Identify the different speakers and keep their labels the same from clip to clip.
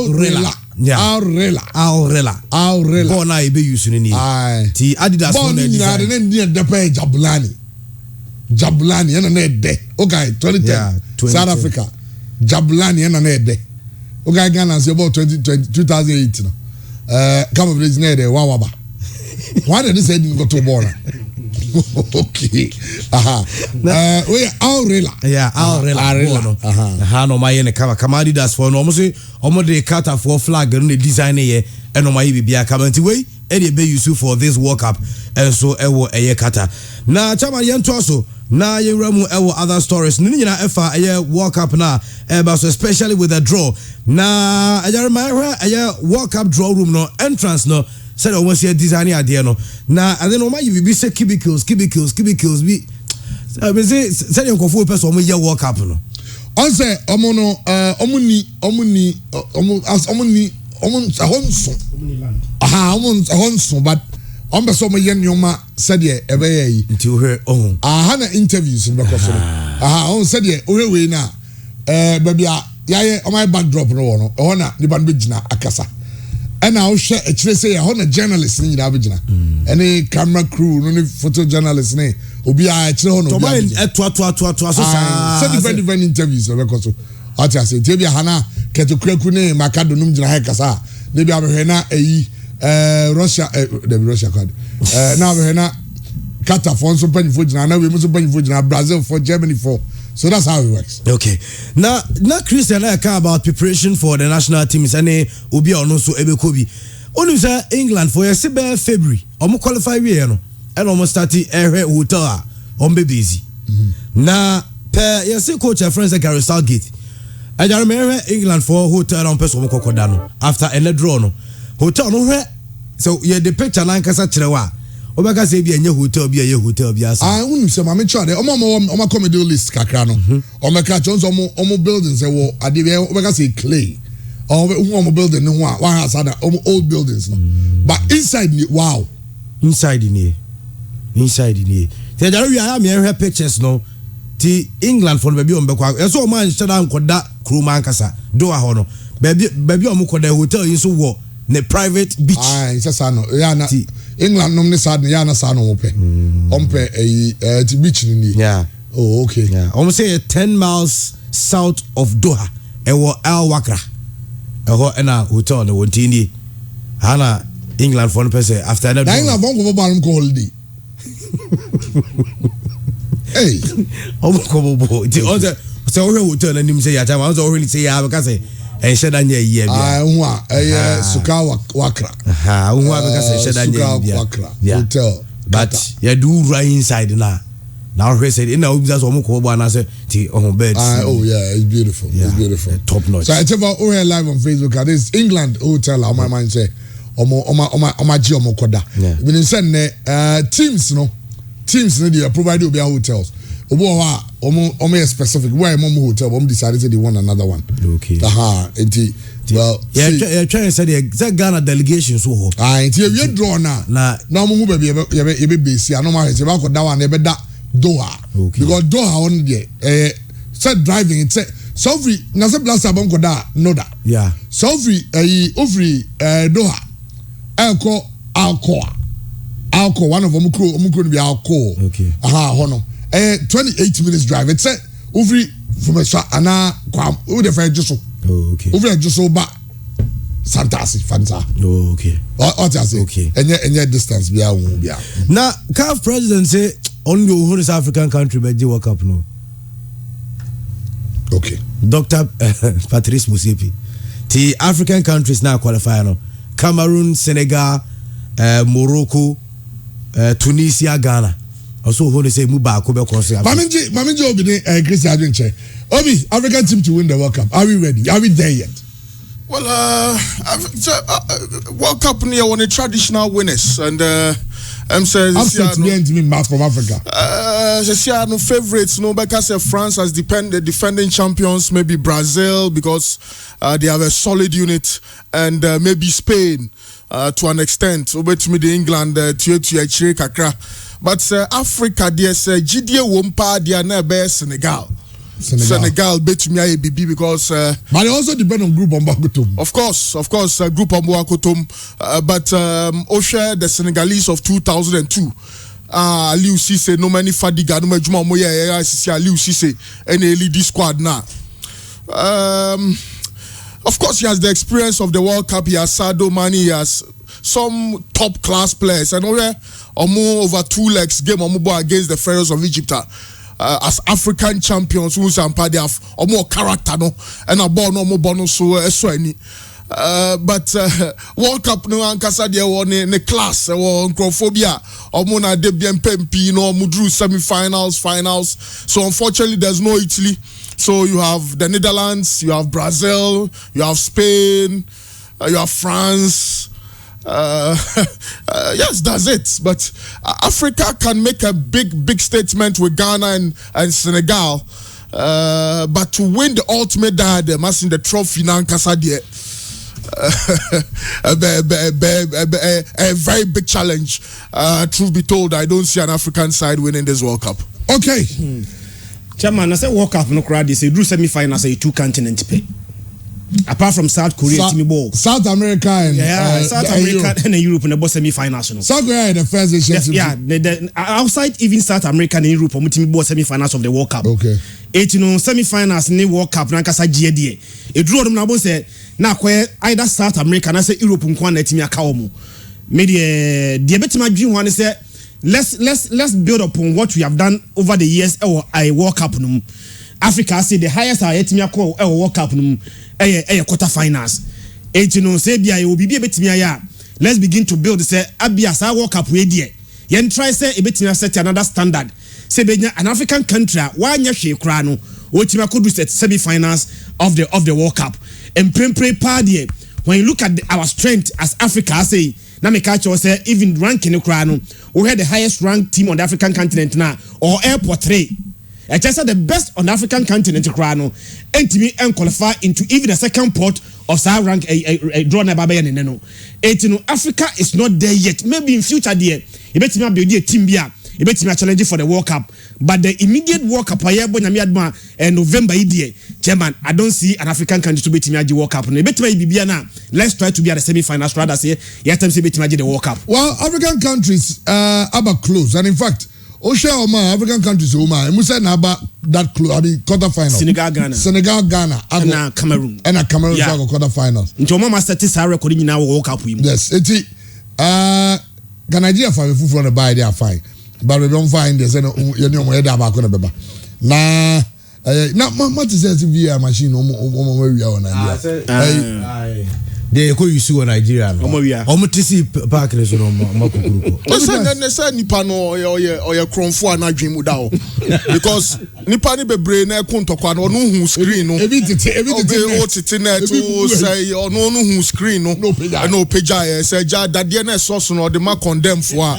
Speaker 1: St0le.
Speaker 2: Yeah.
Speaker 1: st0le.
Speaker 2: Born I be using ni. Ti Adidas
Speaker 1: born in the near the page Jabulani and an day. Okay, 2010 South Africa. Jabulani and an day. Okay, Ghana say about 2008. Come of this near the Wawaba. Why did they say didn't go to border? Okay. We st0le.
Speaker 2: Yeah, st0le. No my ene kamadi das for no say omo de kata for flag no design here and no my bibia kamanti we e dey be use for this World Cup and so e wo eye kata. Na chama yen to so na ye ramu e wo other stories ni nyina efa eye World Cup na but so especially with the draw. Na ajarema eye World Cup draw room no entrance no said I want to see a design idea no. Now and then you be say cubicles be. I mean say you go for person we World Cup no.
Speaker 1: On say omuni ahonso but on be so me yen nyoma said ye ebe yi
Speaker 2: until her own
Speaker 1: na interviews in because on said ye we na baby ya on my backdrop no no na the band bigina akasa. And I'll share a trace say a journalist in Abidjan. Any camera crew, no photojournalist, ne, Obi a children of different interviews. What I say, Tibia Hana, Ketukune, Macadonum Jahekasa, maybe Abhena, Russia, the Russia card. Now Hena, Qatar for so penny for Jana, we must penny for Brazil for Germany for. So that's how it works.
Speaker 2: Okay. Now Christian I care about preparation for the national teams and Obi or no so Ebekobi. Only say England for your February. Omo qualify we no. And almost starting a hotel on be busy. Now per you see coach your friends like Gary Southgate. I remember England for hotel on person kokodano after a draw no. Hotel no so you the picture line kasa chirewa. Obaka say be a hotel be a hotel be as
Speaker 1: I wouldn't say my child omo comedy list kakra no omo ka chons omo buildings say wo ade be obaka say clay omo building no one has other old buildings no but inside wow
Speaker 2: inside in here they there we are me pictures no ti England for baby on bekwa so man shada nkoda kruma nkasa do a ho no baby omo koda hotel yin so wo ne private beach
Speaker 1: it's a no ya na England no sad ya na sa no ope ompe the beach ni
Speaker 2: yeah
Speaker 1: oh okay
Speaker 2: yeah almost say 10 miles south of Doha e wo Al Wakra e ho na hotel no wontini hana England for no person after that
Speaker 1: England bon go balum ko holiday hey
Speaker 2: omo bo ti o say o hotel na nim say ya time I was already say ya because and sheda nya year
Speaker 1: bia Suka Wakra
Speaker 2: because sheda nya
Speaker 1: Wakra hotel
Speaker 2: but you do right inside now he said in na just omo ko bo na say ti on bed
Speaker 1: oh yeah it's beautiful
Speaker 2: top notch
Speaker 1: so I tell you we live on Facebook at this England hotel on my mind say omo ji omo koda meaning say teams no they provide you hotels obo ha omo specific where mom hotel omo decided they want another one
Speaker 2: okay
Speaker 1: well
Speaker 2: yeah trying say the Ghana delegation so ho
Speaker 1: enti we draw na omo hu baby you be base ya no ma say ba ko da one e be da Doha because Doha on there said driving it say so free na say blast abon ko da no da
Speaker 2: yeah
Speaker 1: so free Doha elko alcohol one of them crew be alcohol
Speaker 2: okay
Speaker 1: ho no 28 minutes drive it say over from a shot ana kwam we the fair just
Speaker 2: okay
Speaker 1: over just so ba Santasi Fanta
Speaker 2: okay
Speaker 1: what I say
Speaker 2: okay
Speaker 1: and distance bia
Speaker 2: now CAF president say only who is African country but the World Cup no
Speaker 1: okay
Speaker 2: Dr. Patrice Motsepe the African countries now qualify no Cameroon, Senegal, Morocco, Tunisia, Ghana. Also, who they say move back over cross.
Speaker 1: Mamiji Obi Christian Adwenche. Obi, African team to win the World Cup. Are we ready? Are we there yet?
Speaker 3: Well, World Cup near one of the traditional winners and
Speaker 1: upset me math from Africa.
Speaker 3: No favorites, no, because France has the defending champions, maybe Brazil because they have a solid unit, and maybe Spain to an extent. Over to me, the England kakra. But Africa, there's GDA Wompa, they are near Senegal. Senegal bet me ABB because
Speaker 1: but it also depend on group Ombakotum.
Speaker 3: Of course, group Ombakotum, but Osha the Senegalese of 2002. Aliou Cissé no many fadiga no majuma mo ya sisi Aliou Cissé and a lead squad now. Of course, he has the experience of the World Cup. He has Sadio Mane. He has some top class players. And over 2 legs game against the Pharaohs of Egypt. As African champions, who they have more character no and a ball no more bonus so any. But World Cup no ankasa dia ne class chrophobia na Debian Pempi no mudru semi-finals, finals. So unfortunately there's no Italy. So you have the Netherlands, you have Brazil, you have Spain, you have France. Yes, that's it. But Africa can make a big statement with Ghana and Senegal. But to win the ultimate diadem, as in the trophy, a very big challenge. Truth be told, I don't see an African side winning this World Cup.
Speaker 1: Okay.
Speaker 4: Chairman, I said World Cup no crowd. They say drew semi-finals a 2 continent pay. Apart from South Korea,
Speaker 1: South America and
Speaker 4: South America and Europe in the semi-finals.
Speaker 1: South Korea in the first edition.
Speaker 4: Yeah, outside even South America and Europe, we team semi-finals of the World Cup.
Speaker 1: Okay.
Speaker 4: Semi-finals in the World Cup. Nankasa GDA. It drew them now. Say now either South America and I say Europe nkwana team akaomo. Maybe the betima dream one say let's build upon what we have done over the years. Or a World Cup num. Africa say the highest our team akọ World Cup num. Quarter finals. Say bia will be betimi ya. Let's begin to build say abia sa World Cup we die. Yen try say betimi set another standard. Say benya an African country wa nya hwe kra no. Wetima could do set semi-finals of the World Cup. And pray party. When you look at our strength as Africa, say na me catch say even ranking kra no. We had the highest ranked team on the African continent now or airport 3. I just said the best on the African continent Krano and to me and qualify into even a second pot of Sahara rank a draw na baba and no. Africa is not there yet. Maybe in future there, you bet me be a team bia, you bet me challenge for the World Cup. But the immediate World Cup and November idea, Chairman, I don't see an African country to beat me at the World Cup. Let's try to be at the semi-finals rather say yes time to beat me at the World Cup.
Speaker 1: Well, African countries are close, and in fact African countries and we said about that close. I mean quarterfinals. Senegal, Ghana,
Speaker 4: and Cameroon.
Speaker 1: And Cameroon quarterfinals.
Speaker 4: Into Mama status are recording now World Cup.
Speaker 1: Yes, Nigeria for the from the buy they are fine, but we don't find this. You know where they are back on the beba. Now what is this VAR machine? Where we are on Nigeria.
Speaker 2: They go you see Nigeria.
Speaker 4: TC
Speaker 2: park is no makukuruko.
Speaker 3: Listen, nipa no oye kronfo na dwemu da o. Because nipa ni bebre na kontokwa no hu screen no. Ebi tete na to say no hu screen no. No page say ja dadie na source no the ma condemn for.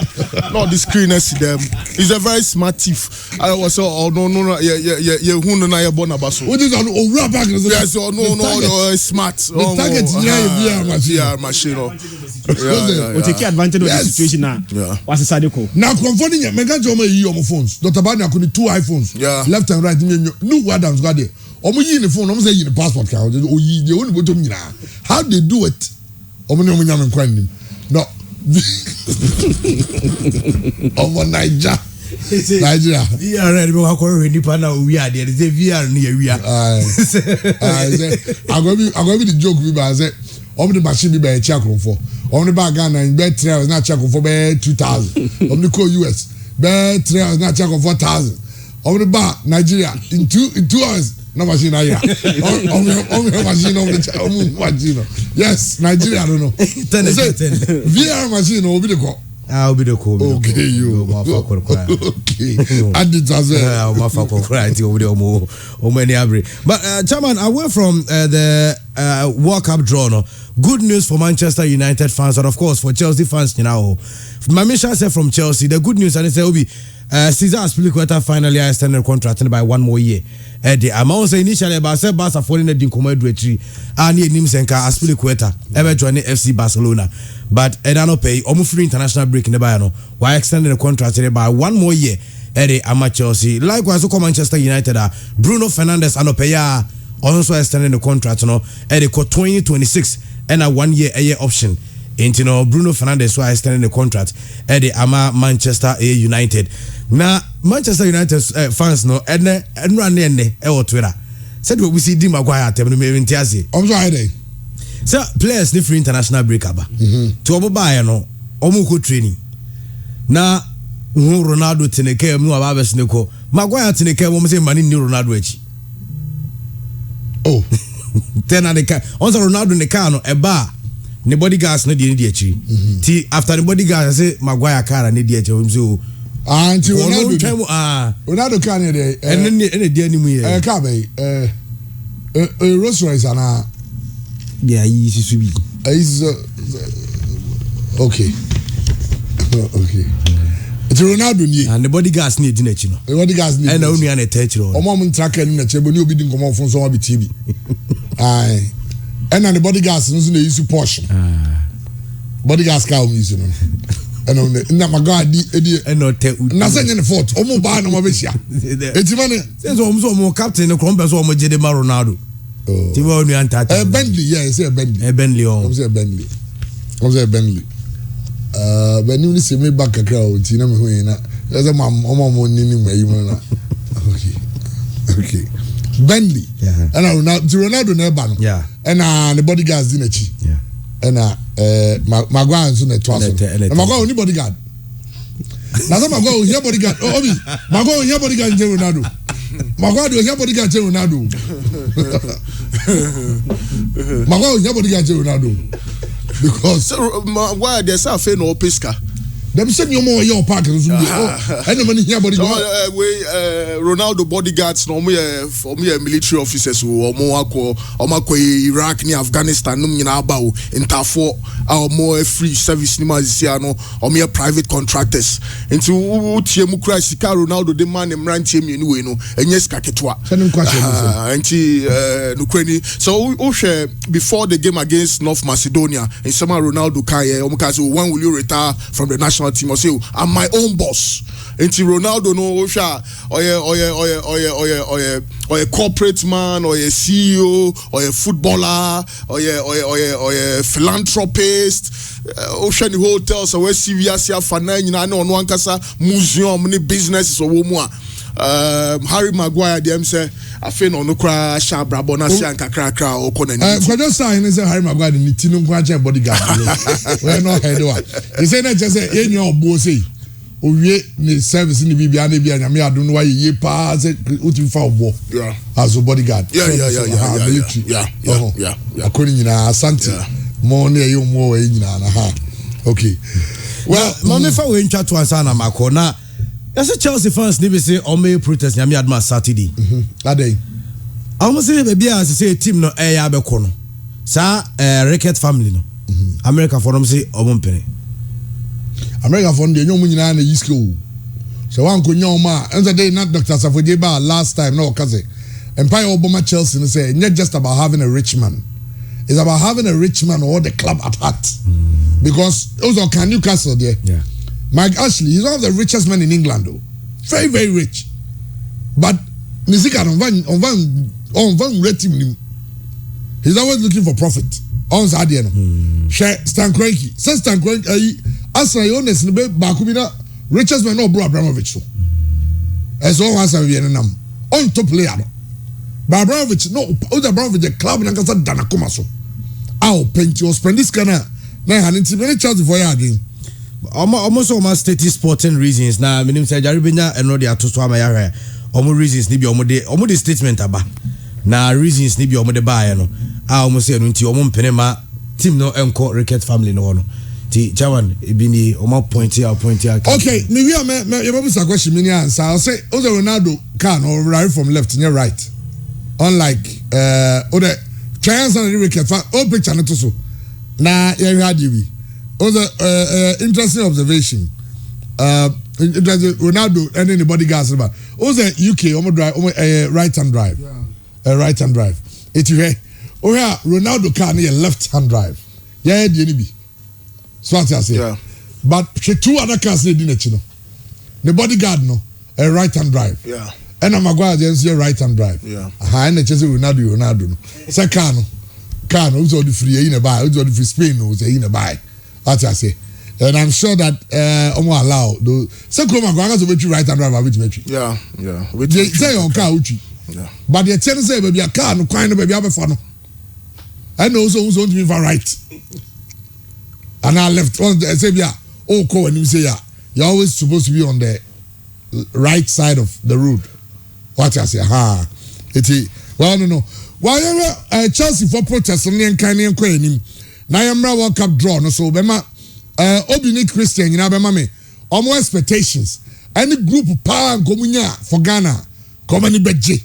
Speaker 3: No the screen is them. He's a very smart thief. I was no ye hu no na ye bona baso.
Speaker 1: What is on over back?
Speaker 3: Yes, no smart.
Speaker 1: The target
Speaker 3: VAR machine.
Speaker 4: We take advantage of the situation now. What's the Sadiko?
Speaker 1: Now, confronting you, Megan Joma, you on phones. Dr. Banya could 2 iPhones.
Speaker 3: Yeah.
Speaker 1: Left and right. No, what Adams got there. Omo yi in the phone. I'm saying the passport card. Oh, ye the only bottom now. How they do it? Omo no nyam nkwan no. Omo Nigeria.
Speaker 2: VR ready we akọ ready pa na we are there. Say VR near we are.
Speaker 1: I go be the joke we ba say omo the machine be check for. Omo the bag Ghana in bet 3 hours na check for be 2,000. Omo the call US be 3 hours na check for 4,000. Omo the bar Nigeria in 2 hours no machine here. Omo machine. Yes, Nigeria I don't know. VR machine will be the call.
Speaker 2: I'll be the call.
Speaker 1: Okay, you. Okay. And it as
Speaker 2: But Chairman, away from the World Cup draw, no, good news for Manchester United fans, and of course for Chelsea fans. You know, Mamisha said from Chelsea, the good news, and it said, "Obi, Cesar Azpilicueta finally extended contract by 1 more year." The amount initially about said Barca falling the Dincomo tree, and he named Senka Azpilicueta ever joining FC Barcelona. But Edano pay almost free international break in the Bayano while extending the contract by 1 more year. Eddie ama Chelsea. Likewise, so Manchester United Bruno Fernandes anopeya also extending the contract no Eddie ko 2026 and a 1 year option. Into no Bruno Fernandes so extending the contract Eddie ama Manchester United. Na Manchester United fans no ene run ne Twitter. Said we see Di Maguire tem no me ntiase.
Speaker 1: Omso ayde.
Speaker 2: So players ni free international break aba. To oboba no omo ko training. Na Ronaldo teneke mu aba besneko. Maguire teneke mo say mani ni Ronaldo echi.
Speaker 1: Oh.
Speaker 2: Then na the car. On Ronaldo ne car no eba ne bodyguards no di echi. Ti after the bodyguards say Maguire car na di echi o so
Speaker 1: Anti Ronaldo can dey
Speaker 2: ene di animu ye.
Speaker 1: Ka be Rolls Royce ana.
Speaker 2: Yeah, yi sisu bi.
Speaker 1: Is okay. Okay. It's Ronaldo ni.
Speaker 2: And the bodyguards ni di n'echi no.
Speaker 1: The bodyguards ni.
Speaker 2: And onu ya na touch ro.
Speaker 1: Omo mo ntraka ni na chebo ni obi di nkomo fun so wa bi TV. Aye. And the bodyguards no so na use Porsche. Bodyguards ka o mi use no. And na Maguire di
Speaker 2: no te
Speaker 1: na say ne fault. Omo ba na mo be sia. Eti ma ne.
Speaker 2: Since omo captain no krombe so omo jede ma Ronaldo.
Speaker 1: Oh.
Speaker 2: Ti wo nu anta.
Speaker 1: Bentley, yeah, say Bentley.
Speaker 2: Bentley on.
Speaker 1: I'm say Bentley. But you see me back a crowd, you know me na. There's a mom ni me na. Okay. Bentley.
Speaker 2: Yeah.
Speaker 1: And Ronaldo na ba no.
Speaker 2: Yeah.
Speaker 1: And the bodyguards din echi.
Speaker 2: Yeah.
Speaker 1: And Maguire nso na twaso. Na Maguire only bodyguard. Na so Maguire here bodyguard. Oh Obi, Maguire here bodyguard je Ronaldo. Maguire here bodyguard je Ronaldo. Maguire here bodyguard je Ronaldo. Because
Speaker 3: Maguire there's a fe no pesca.
Speaker 1: Them send you more your park and money here bodyguard.
Speaker 3: Ronaldo bodyguards no me military officers or more Iraq ni Afghanistan no nyina ba o intafo our more free service ni mazisiano or me private contractors into utie mu kra sika Ronaldo de man em rantie me anyway no enye sika ketwa anti nukreni so before the game against North Macedonia in summer Ronaldo kai when will you retire from the national team or say I'm my own boss until Ronaldo no or a corporate man or a CEO or a footballer or a philanthropist ocean hotels or serious finance no one kasa museum ni businesses or woman Harry Maguire dem say afen no kra sha brabo na sia nkakrakra okona ni
Speaker 1: kwa just say say Harry Maguire ni tinu kwa che bodyguard we no head wa he say na just say enyo obo say owie ni service ni bibia na bia nyame ado no ye pa say uti fa obo
Speaker 3: yeah
Speaker 1: as a bodyguard
Speaker 3: yeah
Speaker 1: akoni nyina asante mo na ye mo we nyina na ha okay
Speaker 2: well mama fa we ntwa to ansa na makona. Yes, Chelsea fans need to say on May protest nyame adma Saturday.
Speaker 1: Adey.
Speaker 2: Almost say baby as say team no e ya be ko no. Sa Rickett family no. America for them say omompene.
Speaker 1: America for them nyom nyina na yisko. So wan ko nyom ma enza dey not Dr. Safodie ba last time no kaze. Empire Obama Chelsea no say not just about having a rich man. It's about having a rich man or the club at heart. Because also can Newcastle there.
Speaker 2: Yeah.
Speaker 1: Mike Ashley, he's one of the richest men in England, though. Very, very rich. But Nizika on van rating him. He's always looking for profit. On Zadiano. Stan Kroenke. Says Stan Kroenke, Asrayones, Bakubina, richest man, no bro Abramovich. As long as I am on top player. But Abramovich, no, Abramovich, the club in Ankasa Danakomaso. I'll paint you, spend this kind of. Now, I need to many chances for you again.
Speaker 2: Almost state sporting reasons na minim say jaribenya eno de atoso amaya omo reasons ni bi omo de statement aba na reasons ni bi omo de bae no a omo say no nti omo mpene ma team no enko Rickett family no no ti chawan ebi ni omo point out
Speaker 1: okay me we you maybe say question me answer I say Jose Ronaldo can or right from left near right unlike other trials and Rickett picture no to so na you had you also, interesting observation. Ronaldo and anybody guys about. Also, UK, right hand drive. Yeah. Right hand drive. It's here. Oh yeah, Ronaldo can a left hand drive. Yeah, the so what I say.
Speaker 3: Yeah.
Speaker 1: But she two other cars they didn't know. The bodyguard no. a right hand drive.
Speaker 3: Yeah.
Speaker 1: And I'm Maguire just right hand drive.
Speaker 3: Yeah.
Speaker 1: And the Chelsea Ronaldo. Say Kano, who's all the free in a buy, who's all the free Spain, who's in a buy. What I say. And I'm sure that Omo allow those. Say Maguire to make you right hand drive, which make you.
Speaker 3: Yeah.
Speaker 1: They say on car uchi.
Speaker 3: Yeah.
Speaker 1: But the Chelsea say baby a car no kind baby have fun. And also who's on to me for right. And I left on the say oh cool and you say you're always supposed to be on the right side of the road. What I say, well, no. Why Chelsea for protest on the Nkani Queen? Now World Cup draw, no so Bema Obini Christian, you know, Bema me, almost expectations. Any group of power and Gomunya for Ghana, Komani Beji.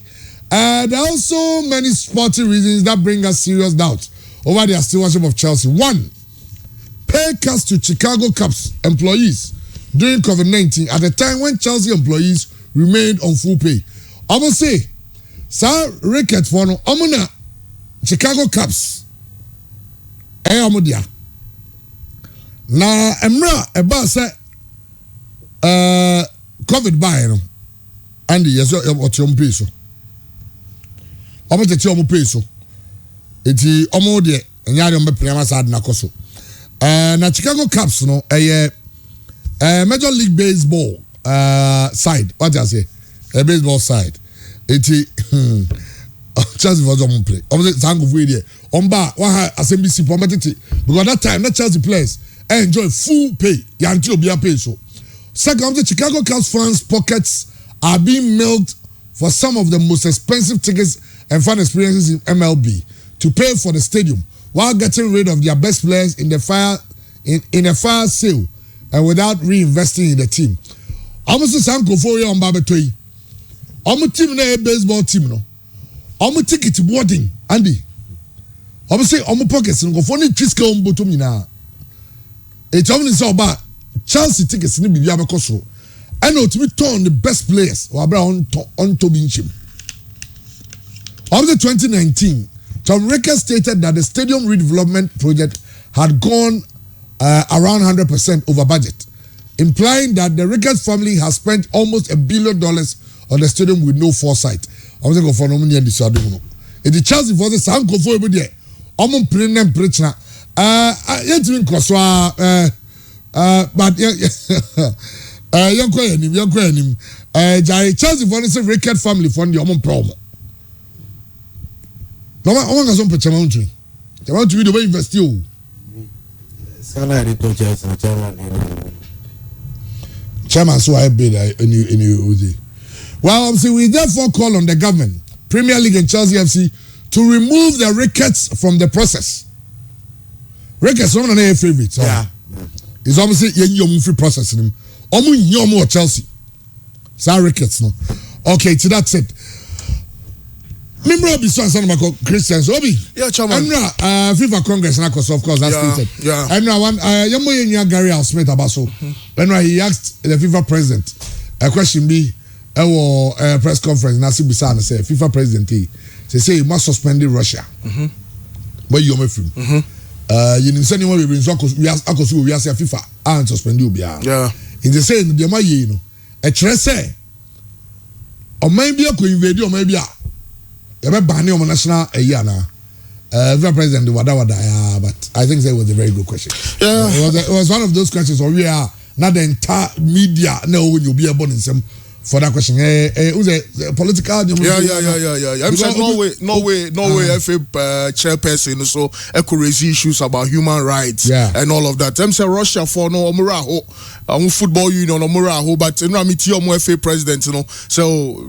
Speaker 1: There are also many sporting reasons that bring us serious doubts over the stewardship of Chelsea. One, pay cuts to Chicago Cubs employees during COVID-19 at a time when Chelsea employees remained on full pay. I must say, Sir Rickett for no Omuna Chicago Cubs. Omodia. Na Emra eba say COVID by no. And yes, what you pay so. Omo te omo pay so. Eti omo de nyare omo prema sad na koso. Na Chicago Cubs no Major League Baseball side. What I say? A baseball side. Chelsea was on play. Obviously, Sango for there. Omba, one SMBC promoted because that time, that Chelsea players enjoy full pay. Until be a pay so. Second, the Chicago Cubs fans' pockets are being milked for some of the most expensive tickets and fan experiences in MLB to pay for the stadium while getting rid of their best players in a fire sale and without reinvesting in the team. Almost Sango for you on Babatoy. Omo team na baseball team no. Omo ticket boarding Andy. Omo say omo pockets no go for ni triska ombo to mi na. E tomo ni say oba Chelsea tickets ni bibia be koso. And to be turn the best players wa bra on to be nchim. Of the 2019, Tom Rickett stated that the stadium redevelopment project had gone around 100% over budget, implying that the Rickett family has spent almost $1 billion on the stadium with no foresight. I was going for no money and the the Chelsea for the San go for everybody. I'm playing them preaching. Yet in Koswa, but young him. Chelsea for the Rickett family for the Omon problem. No one has on Pachamountry. They want to be the way invest you. Chairman, so I bid any. Well, we therefore call on the government, Premier League and Chelsea FC to remove the Ricketts from the process. Ricketts one of their favorites. Yeah. It's obviously your free processing. More Chelsea. Sir Ricketts no. Okay, so that's it. Member of the son of Christians, Obi. Yeah, Chairman. FIFA Congress, of course, that's stated. Yeah. And now one, Gary Al Smith Abaso. When he asked the FIFA president a question be. Press conference Nasi Bisana say FIFA president say you must suspend Russia. But you me film. You need send anyone we ask FIFA and suspend you bia. Yeah. In the say the ma ye no. E kire say o man bia ko invade o man bia. E be ban o national year na. FIFA president wada but I think that was a very good question. Yeah. It was one of those questions where we are not the entire media no when you be born in some for that question, who's a political? Yeah.
Speaker 3: I'm saying no way. FA chairperson so raise issues about human rights and all of that. I'm saying Russia for no Omuraho, football union Omuraho, but no FA president, you know. So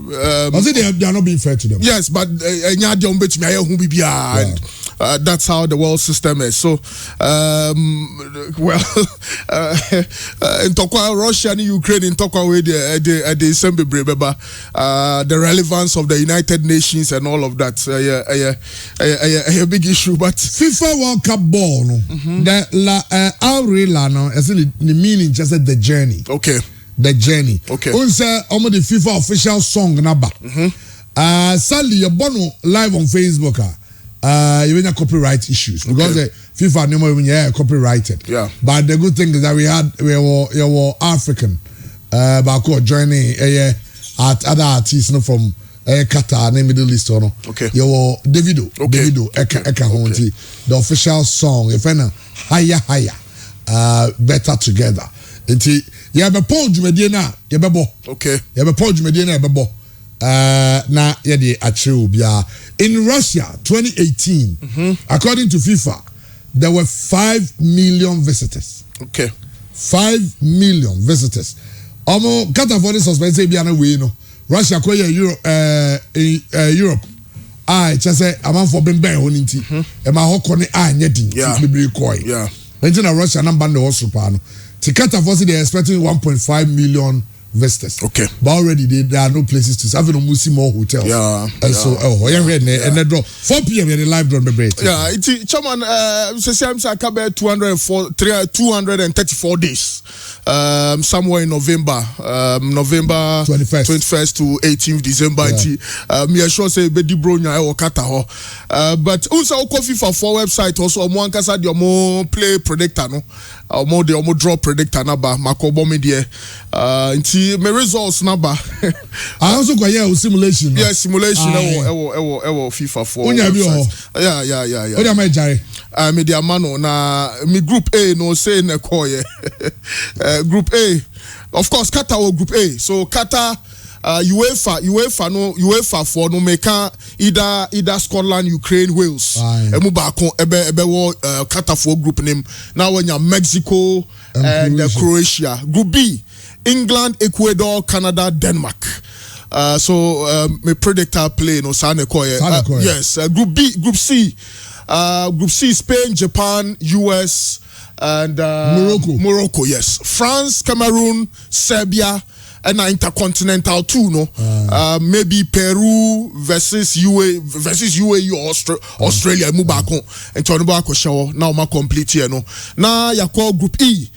Speaker 1: I say they are not being fair to them.
Speaker 3: Yes, but and that's how the world system is. So in Tokwa, Russia and Ukraine in Tokwa way the the relevance of the United Nations and all of that, a big issue. But
Speaker 1: FIFA World Cup ball, the meaning just the journey.
Speaker 3: Okay.
Speaker 1: The journey.
Speaker 3: Okay.
Speaker 1: Also, the FIFA official song number. Sadly, you're born live on Facebook. You have copyright issues because the FIFA no more copyrighted.
Speaker 3: Yeah.
Speaker 1: But the good thing is that we were African. Bako joining other artists no from Qatar and Middle East no.
Speaker 3: Okay.
Speaker 1: Yo Davido.
Speaker 3: Okay.
Speaker 1: Davido eka honti. The official song if na higher better together. Nti ya be Paul Jumedie na ye bebo.
Speaker 3: Okay.
Speaker 1: Ya be Paul Jumedie na ye bebo. Na ye de achire bia. In Russia 2018 according to FIFA there were 5 million visitors.
Speaker 3: Okay.
Speaker 1: 5 million visitors. Omo Qatar for the suspense bia na we no. Russia ko Europe Europe. Just say amount for ben ho nti. E ma hokɔ ne anya din. Bibiri koi.
Speaker 3: Yeah.
Speaker 1: Nti na Russia number no super no. The Qatar for they are expecting 1.5 million visitors.
Speaker 3: Okay.
Speaker 1: But already there are no places to serve. No more hotels.
Speaker 3: Yeah.
Speaker 1: And so and draw 4 p.m. the live draw break.
Speaker 3: Yeah, it's chairman Sakabe 234 days. Somewhere in November 21st to 18th December. Me sure say be Bronya or Qatar. But also FIFA for website also mo ankasa the mo play predictor no. Mo the mo draw predictor na ba makobo me there. Nti me results na ba.
Speaker 1: I also go here simulation.
Speaker 3: Yeah, simulation ewo FIFA for. Yeah.
Speaker 1: Oda my jare.
Speaker 3: Media mano na me group A no say na koye. Group A. Of course Qatar or group A. So Qatar UEFA for no make either Scotland, Ukraine, Wales. Emu ba kon ebe wo Qatar for group name. Now when you Mexico and Croatia. Group B, England, Ecuador, Canada, Denmark. Me predictor play no sane koye. Yes, Group B, Group C. Group C, Spain, Japan, US and Morocco, yes. France, Cameroon, Serbia and intercontinental too, no. Maybe Peru versus UAE or Australia. Move back on and turn back show now. Ma complete here, no. Now you call Group E.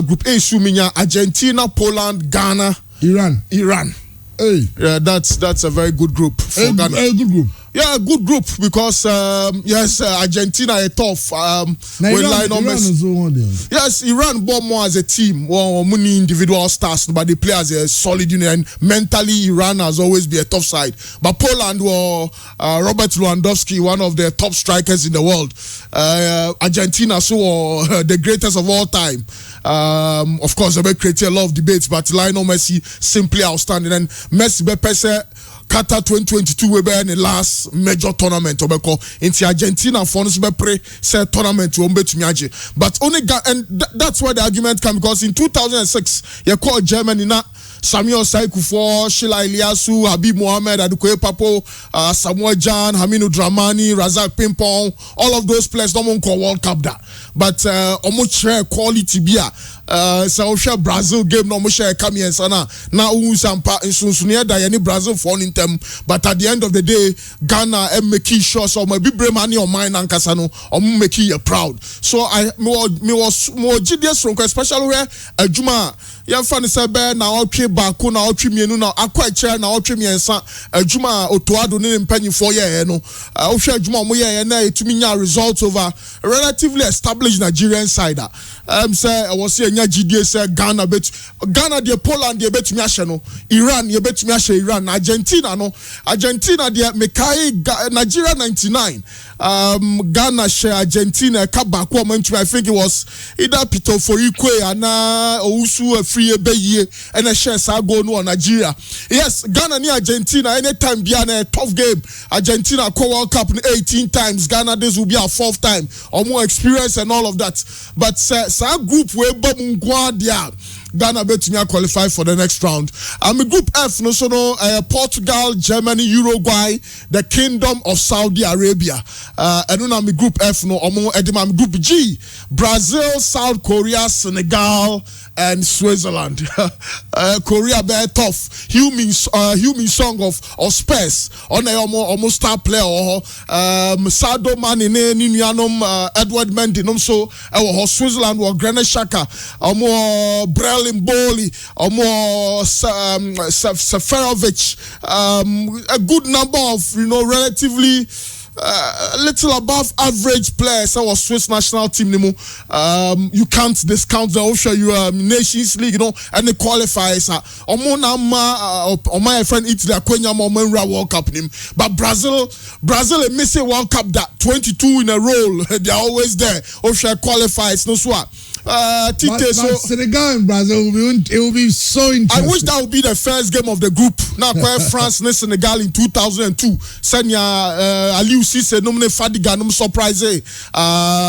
Speaker 3: Group A suminya Argentina, Poland, Ghana, Iran. Hey, that's a very good group for Ghana.
Speaker 1: Good group.
Speaker 3: Yeah, good group because yes, Argentina is tough. Yes, Iran born more as a team, many individual stars, but they play as a solid unit. And mentally, Iran has always been a tough side. But Poland or Robert Lewandowski, one of the top strikers in the world. Argentina, so the greatest of all time. Of course, they create a lot of debates, but Lionel Messi simply outstanding. And Messi Bepese Qatar 2022 we be in the last major tournament obeko into Argentina for us be pre say tournament we betumi age, but only and that's where the argument comes, because in 2006 you call Germany na Samuel Saiku for Sheila Iliasu, Habib Mohamed, Adukoye Papo, Samuel Jan, Haminu Dramani, Razak Pimpong, all of those players don't call World Cup that. But almost share quality beer. So share Brazil game no mo share come here sana. Na sampa insunia da yani Brazil for in them. But at the end of the day, Ghana make sure so my be money on mine and Kasano or make you proud. So I was more GDS from especially where Juma yan fan sebe na otwe baako na otwe mienu na akwa chair na otwe miensa adwuma otoado ne mpanyifo ye no ohwe adwuma mo ye na etumi nya results over relatively established Nigerian side. Say I was say nya GDA say Ghana the Poland dey betumi ahye no, Iran dey betumi ahye Iran, Argentina dey mekai Nigeria 99. Ghana share Argentina kabako moment, I think it was either Pito Forikwe and Ousu free beye and a share go no Nigeria. Yes, Ghana ni Argentina anytime be a tough game. Argentina co World Cup 18 times, Ghana this will be our 4th time or more experience and all of that. But sa group we bomungwa dia Ghana betumi qualify for the next round. Group F no so no Portugal, Germany, Uruguay, the Kingdom of Saudi Arabia. And then Group F no omo edema Group G, Brazil, South Korea, Senegal and Switzerland. Korea very tough. Human song of Spurs on a almost star player or Sado Man in Edward Mendy so Switzerland or Granit Xhaka Mboli or more Seferovic, a good number of relatively little above average players. Our Swiss national team, you can't discount the Nations League, and the qualifiers. My friend Italy, World Cup, but Brazil missing World Cup that 22 in a row. They are always there. Qualifiers, no so.
Speaker 1: But Senegal and Brazil it will be so interesting.
Speaker 3: I wish that would be the first game of the group. Now, France and Senegal in 2002. Senya Aliou Cisse no mne Fadiga no surprise.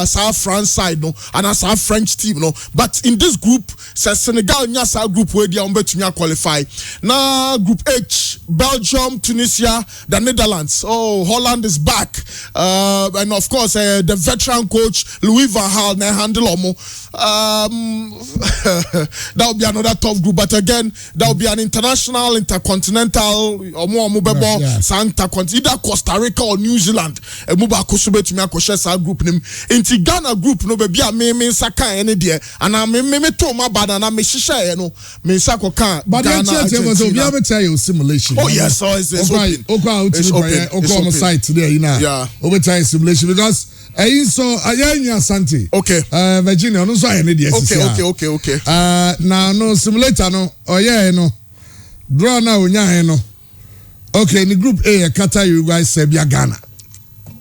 Speaker 3: Sa France side no, and as our French team no. But in this group, Senegal nya sa group where they are to qualify. Now Group H, Belgium, Tunisia, the Netherlands. Oh, Holland is back, and of course the veteran coach Louis van Gaal na handle omo. That will be another tough group, but again, that will be an international, intercontinental, or more either Costa Rica or New Zealand. A muba kusube to me a group name. Inti Ghana group no be a me saka any day, and I me to my bad and I me shisha me sako can.
Speaker 1: But Ghana, tell you simulation.
Speaker 3: Oh yes, so it's open.
Speaker 1: It's on the site today, you know.
Speaker 3: Yeah,
Speaker 1: over time simulation because. So ayanya Santi.
Speaker 3: Okay.
Speaker 1: Virginia no so ayene de asisi.
Speaker 3: Okay.
Speaker 1: Now no simulator no oye no. Draw na onya no. Okay, in group A Qatar, Uruguay, Serbia, Ghana.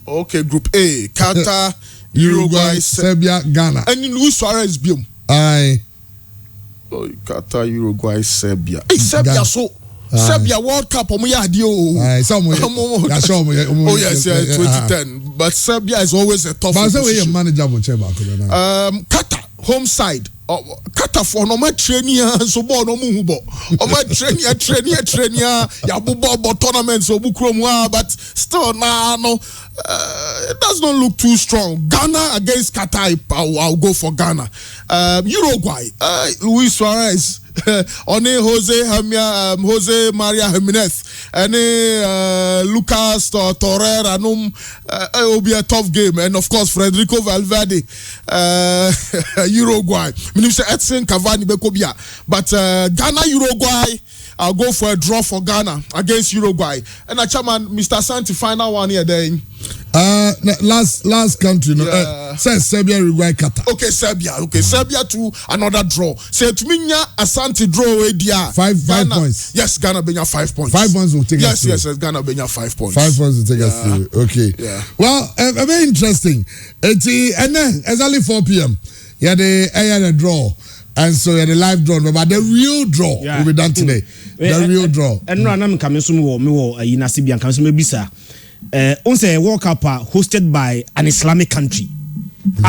Speaker 1: Okay,
Speaker 3: group A Qatar, Uruguay,
Speaker 1: Serbia, Ghana.
Speaker 3: And in Luis Suarez biom.
Speaker 1: Aye.
Speaker 3: Oh, Qatar, Uruguay, Serbia. Hey, Serbia so Serbia World Cup oh yes, 2010. But Serbia is always a tough
Speaker 1: position.
Speaker 3: Qatar home side. Qatar for no more training so ball no muhubo. Training ya bubo tournament so bukromwa, but still no it does not look too strong. Ghana against Qatar, I'll go for Ghana. Uruguay, Luis Suarez. Jose Maria Jimenez and Lucas Torreira it will be a tough game, and of course Federico Valverde, Uruguay. Edson Cavani Bekobia, but Ghana Uruguay. I'll go for a draw for Ghana against Uruguay. And chairman, Mr. Santi, final one here then.
Speaker 1: Last country, no. Says Serbia, Uruguay, Qatar.
Speaker 3: Okay, Serbia. Okay, Serbia to another draw. Say to me, Asante draw with dia
Speaker 1: 5 points.
Speaker 3: Yes, Ghana benya 5 points.
Speaker 1: 5 points will take us through.
Speaker 3: Yes, Ghana benya 5 points.
Speaker 1: 5 points will take us through. Okay.
Speaker 3: Yeah.
Speaker 1: Well, very interesting. And then exactly 4 p.m. Yeah, the draw. And so the live draw, but the real draw will be done today. The real draw.
Speaker 4: And no, I'm coming some more. Nasibian comes from Bisa. Also, a World Cup hosted by an Islamic country.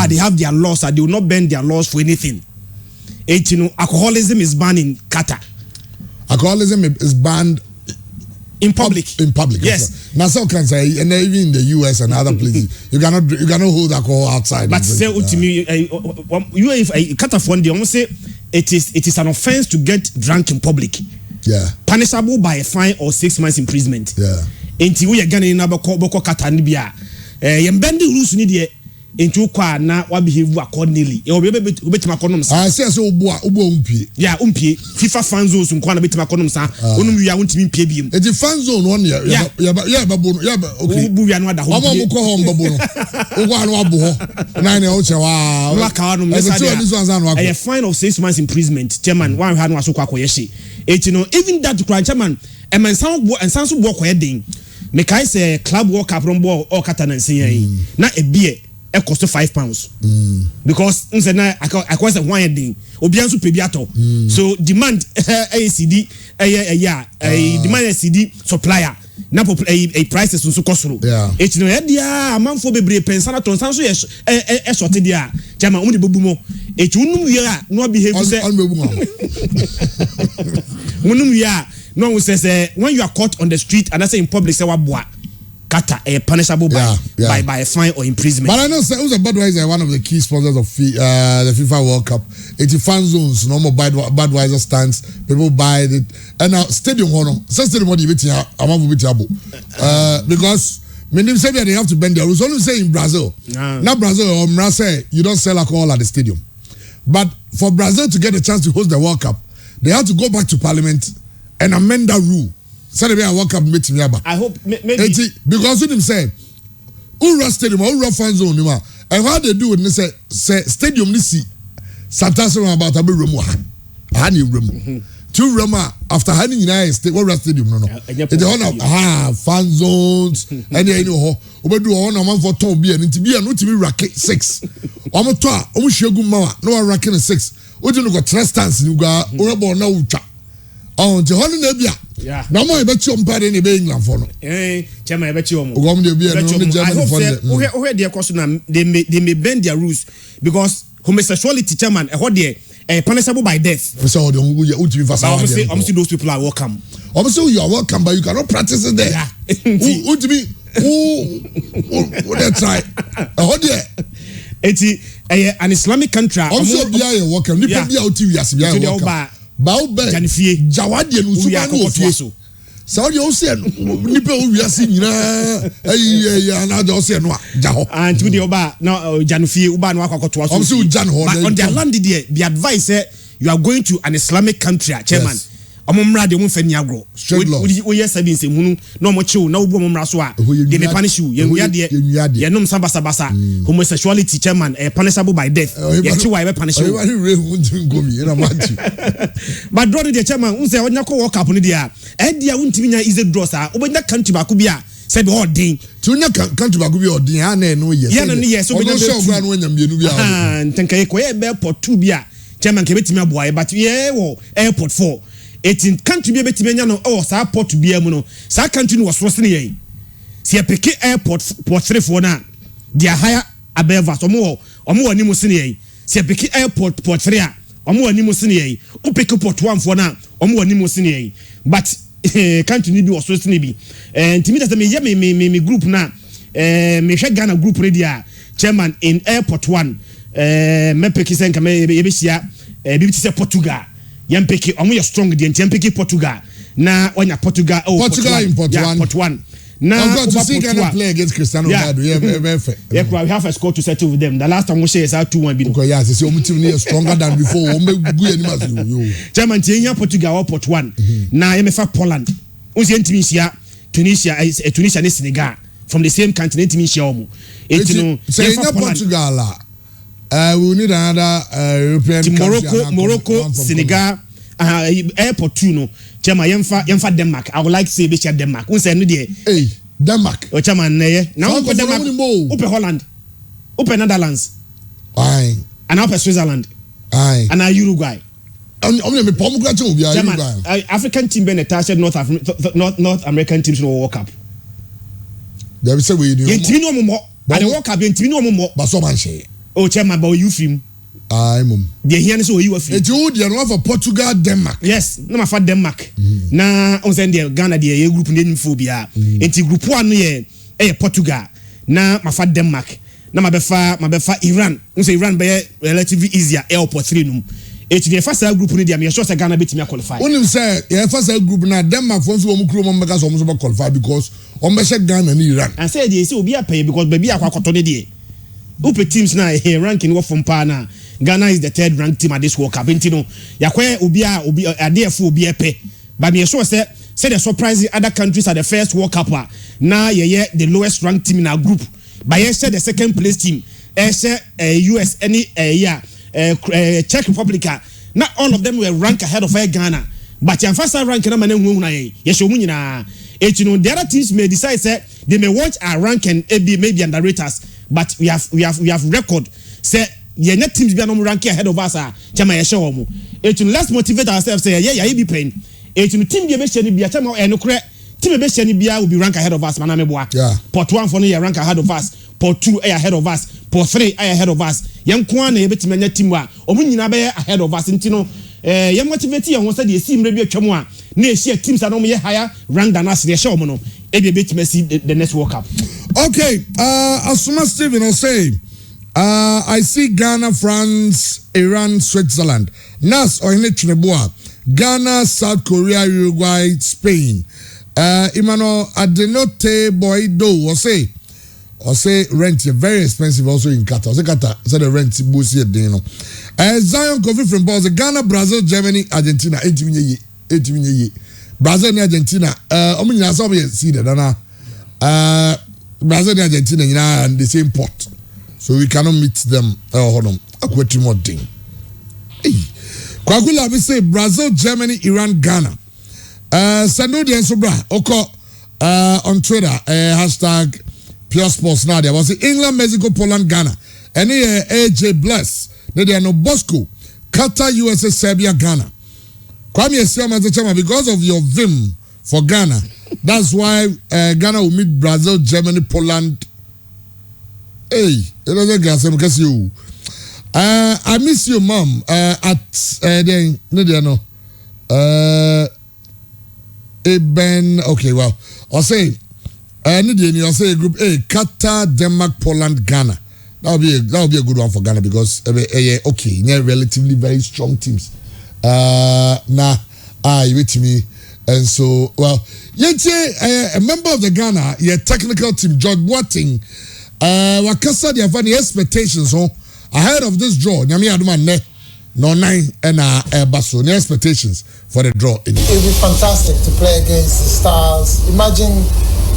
Speaker 4: They have their laws. They will not bend their laws for anything. Alcoholism is banned in Qatar.
Speaker 1: Alcoholism is banned
Speaker 4: in public.
Speaker 1: In public,
Speaker 4: yes.
Speaker 1: Now some can say, and even in the US and other places, you cannot hold alcohol outside.
Speaker 4: But say to me, you if Qatar for they almost say it is an offense to get drunk in public.
Speaker 1: Yeah.
Speaker 4: Punishable by a fine or 6 months imprisonment.
Speaker 1: Yeah.
Speaker 4: Until we are getting in Boko Qatar Nibia. Yembendi rules need ye into kwa na wa behave accordingly. You be betima konom sa.
Speaker 1: I say so ubo umpie.
Speaker 4: Yeah, umpie. FIFA fan zones nkwa na betima konom sa. Onum wi a wontimi pie biem.
Speaker 1: E di fan zone one ya babono. Ya okay.
Speaker 4: Ubu wi anu ada ho.
Speaker 1: Mama mo ko ho babono. Ugo anu abo ho. Na na o che wa.
Speaker 4: No aka anu me say. A fine of 6 months imprisonment. Chairman, one had no asokwa koyeshi. Even that chairman, and so work wedding. Make I say club World Cup from ball or Catalan na a beer it cost £5 because I cost a wine ding obiansu pebiato so demand ACD demand ACD supplier na a prices so kosoro dia amanfo bebre pensana ton sanso e sorte dia jama um de bobumo unum wi a no behave say unum wi a no we say when you are caught on the street and I say in public say waboa Qatar punishable by a fine or imprisonment.
Speaker 1: But I know Budweiser one of the key sponsors of the FIFA World Cup. 80 fan zones, normal Budweiser stands, people buy it. And now stadium stadium because many say they have to bend their rules. Only say in Brazil. Now Brazil or Mrase, you don't sell alcohol at the stadium. But for Brazil to get a chance to host the World Cup, they have to go back to Parliament and amend that rule. So they World Cup meeting.
Speaker 4: I hope maybe
Speaker 1: because what him say Ura stadium or fan zone ni ma. And what they do is say stadium ni si Santaso about a room hani room. 2 room after hani United State Ura stadium no. It's on fan zones and you know obedu on a man for ton be and to be no to be racket 6. Omo to a omo shegu ma no racket 6. Oju no go trustance ni ga ora bo na ucha. On the honey nebia. Yeah. No more bet you umpire in the England for no.
Speaker 4: Chairman, I bet you.
Speaker 1: I hope
Speaker 4: where their question they may bend their rules because homosexuality, chairman, what they punishable by death.
Speaker 1: So
Speaker 4: obviously those people are welcome.
Speaker 1: Obviously you are welcome, but you cannot practice it there. Who to me? Who they try? What there?
Speaker 4: It's an Islamic country.
Speaker 1: Also, be a welcome. You can be out here. Baube Jawadi and Usuma so. Saudi Ocean Nipo Yasi and other Ocean Jaho. And to the Oba now Janufi Uban Wako to us. But on their land, the advice you are going to an Islamic country, chairman. Omumra de Munfeniagro. We yes, I didn't say Munu, no more chill, no woman Raswa. They may punish you. Yanum Sabasa, homosexuality, chairman, punishable by death. Yet you are punished. But brother, the chairman, who said, when you walk up on the air, and the Untimina is a drosser, open that country Bakubia, said all day. To not country Bakubia or Diana, no yes, so we don't show grand when you and Tankay Airport 2 beer, chairman Kevin boy, but yeah, airport 4. 18 country be betimenya no oh sa port bia mu no sa country no was rosne ye se peke airport port 3 for na dia higher above omo ani mu sene ye se peke airport port 3 a omo ani mu sene ye o peke port 1 for na omo ani mu sene ye but country ni bi was rosne bi ntimi that me group na me hwe Ghana group radio chairman in airport 1 me peke senka me be hia bi ti se Portugal Yampeki, omo strong the Yampeki Portugal. Na onya Portugal Portugal in Port 1.
Speaker 4: Port 1. Now
Speaker 1: to see Ghana play against Cristiano Ronaldo.
Speaker 4: Yeah, we have a score to settle with them. The last time we say is 2-1.
Speaker 1: Okay, yes, it's your team is stronger than before.
Speaker 4: German Tienya Portugal or Port 1. Now MFA Poland. Uzi Tunisia Tunisia and Senegal from the same continent Tunisia.
Speaker 1: It's Portugal. We need another European
Speaker 4: Morocco, Senegal, airport 2 no. Chama yemfa Denmark. I would like to say be Denmark. We say no there.
Speaker 1: Hey, Denmark.
Speaker 4: O chama na now open Denmark. Open Holland. Open Netherlands.
Speaker 1: Aye.
Speaker 4: And open Switzerland.
Speaker 1: Aye.
Speaker 4: And Uruguay.
Speaker 1: Me pomugration will be
Speaker 4: Uruguay. African team be attached North American teams no World Cup.
Speaker 1: They will say we do.
Speaker 4: Yentino mo. And the World Cup yentino mo.
Speaker 1: But so man say.
Speaker 4: Oh, chairman, but you film.
Speaker 1: Aye, mum.
Speaker 4: The here so you film.
Speaker 1: It's you the one for Portugal, Denmark.
Speaker 4: Yes, no for Denmark. Na on send the Ghana the group name phobia. Enti group 1 here Portugal. Na ma for Denmark. Na ma befa Iran. On say Iran be relatively easier airport 3 num. Enti the first group ni dia me sure say Ghana betimi qualify.
Speaker 1: Onim say the first group na Denmark for so omukro mo make so mo qualify because on be Ghana ni Iran. And
Speaker 4: say dey say obi apay because baby akwakoto ne dey. Upe teams na ranking what from Pana. Ghana is the 3rd ranked team at this World Cup. Intino yakwe obi adefo obi epe. But me sure say the surprising other countries are the first World Cup. Now yeah the lowest ranked team in our group. But yes the second place team. US Czech Republic. Not all of them were ranked ahead of Ghana. But your first rank na mane hu na yes omu nyina. The other teams may decide say they may watch our rank and maybe underrate us. But we have record say your net teams be no rank ahead of us chama ye show omo let's motivate ourselves say yeah be pain team be sheni bia chama enokre team be sheni bia will be rank ahead of us maname boa port 1 for no rank ahead of us port 2 ahead of us port 3 ahead of us yenko na yebetime nya team a omo nyina be ahead of us ntino ye motivate ye won say the team re bi atwam a na e share teams na no ye higher rank than us ye show omo no e be betime see the next World Cup.
Speaker 1: Okay, Asuma Steven will say, I see Ghana, France, Iran, Switzerland. Nas or Chineboa, Ghana, South Korea, Uruguay, Spain. Emmanuel Adenote Boydo will say rent very expensive also in Qatar. Say Qatar, say the rent boost here, you know. Zion Kofi from Balls, Ghana, Brazil, Germany, Argentina, 18 Brazil and Argentina. Omini saw me see that Brazil and Argentina are in the same pot, so we cannot meet them. Hold on, a more thing. Kwagula, we say Brazil, Germany, Iran, Ghana. St0le and Sobra, on Twitter, hashtag Pure Sports now. There was England, Mexico, Poland, Ghana. And here, AJ Bless. There are no Bosco, Qatar, USA, Serbia, Ghana. Kwame Esiama, because of your vim for Ghana, that's why Ghana will meet Brazil, Germany, Poland. Hey, you. I miss you, mom. Okay, well, I'll say, I'll say group A, Qatar, Denmark, Poland, Ghana. That'll be a good one for Ghana because okay, they're relatively very strong teams. You wait to me, and so well, a member of the Ghana, technical team, George Boateng, Wakasa, they have any expectations ahead of this draw. Nyami Aduma ne no 9 and Basso. Any expectations for the draw?
Speaker 5: It would be fantastic to play against the stars. Imagine,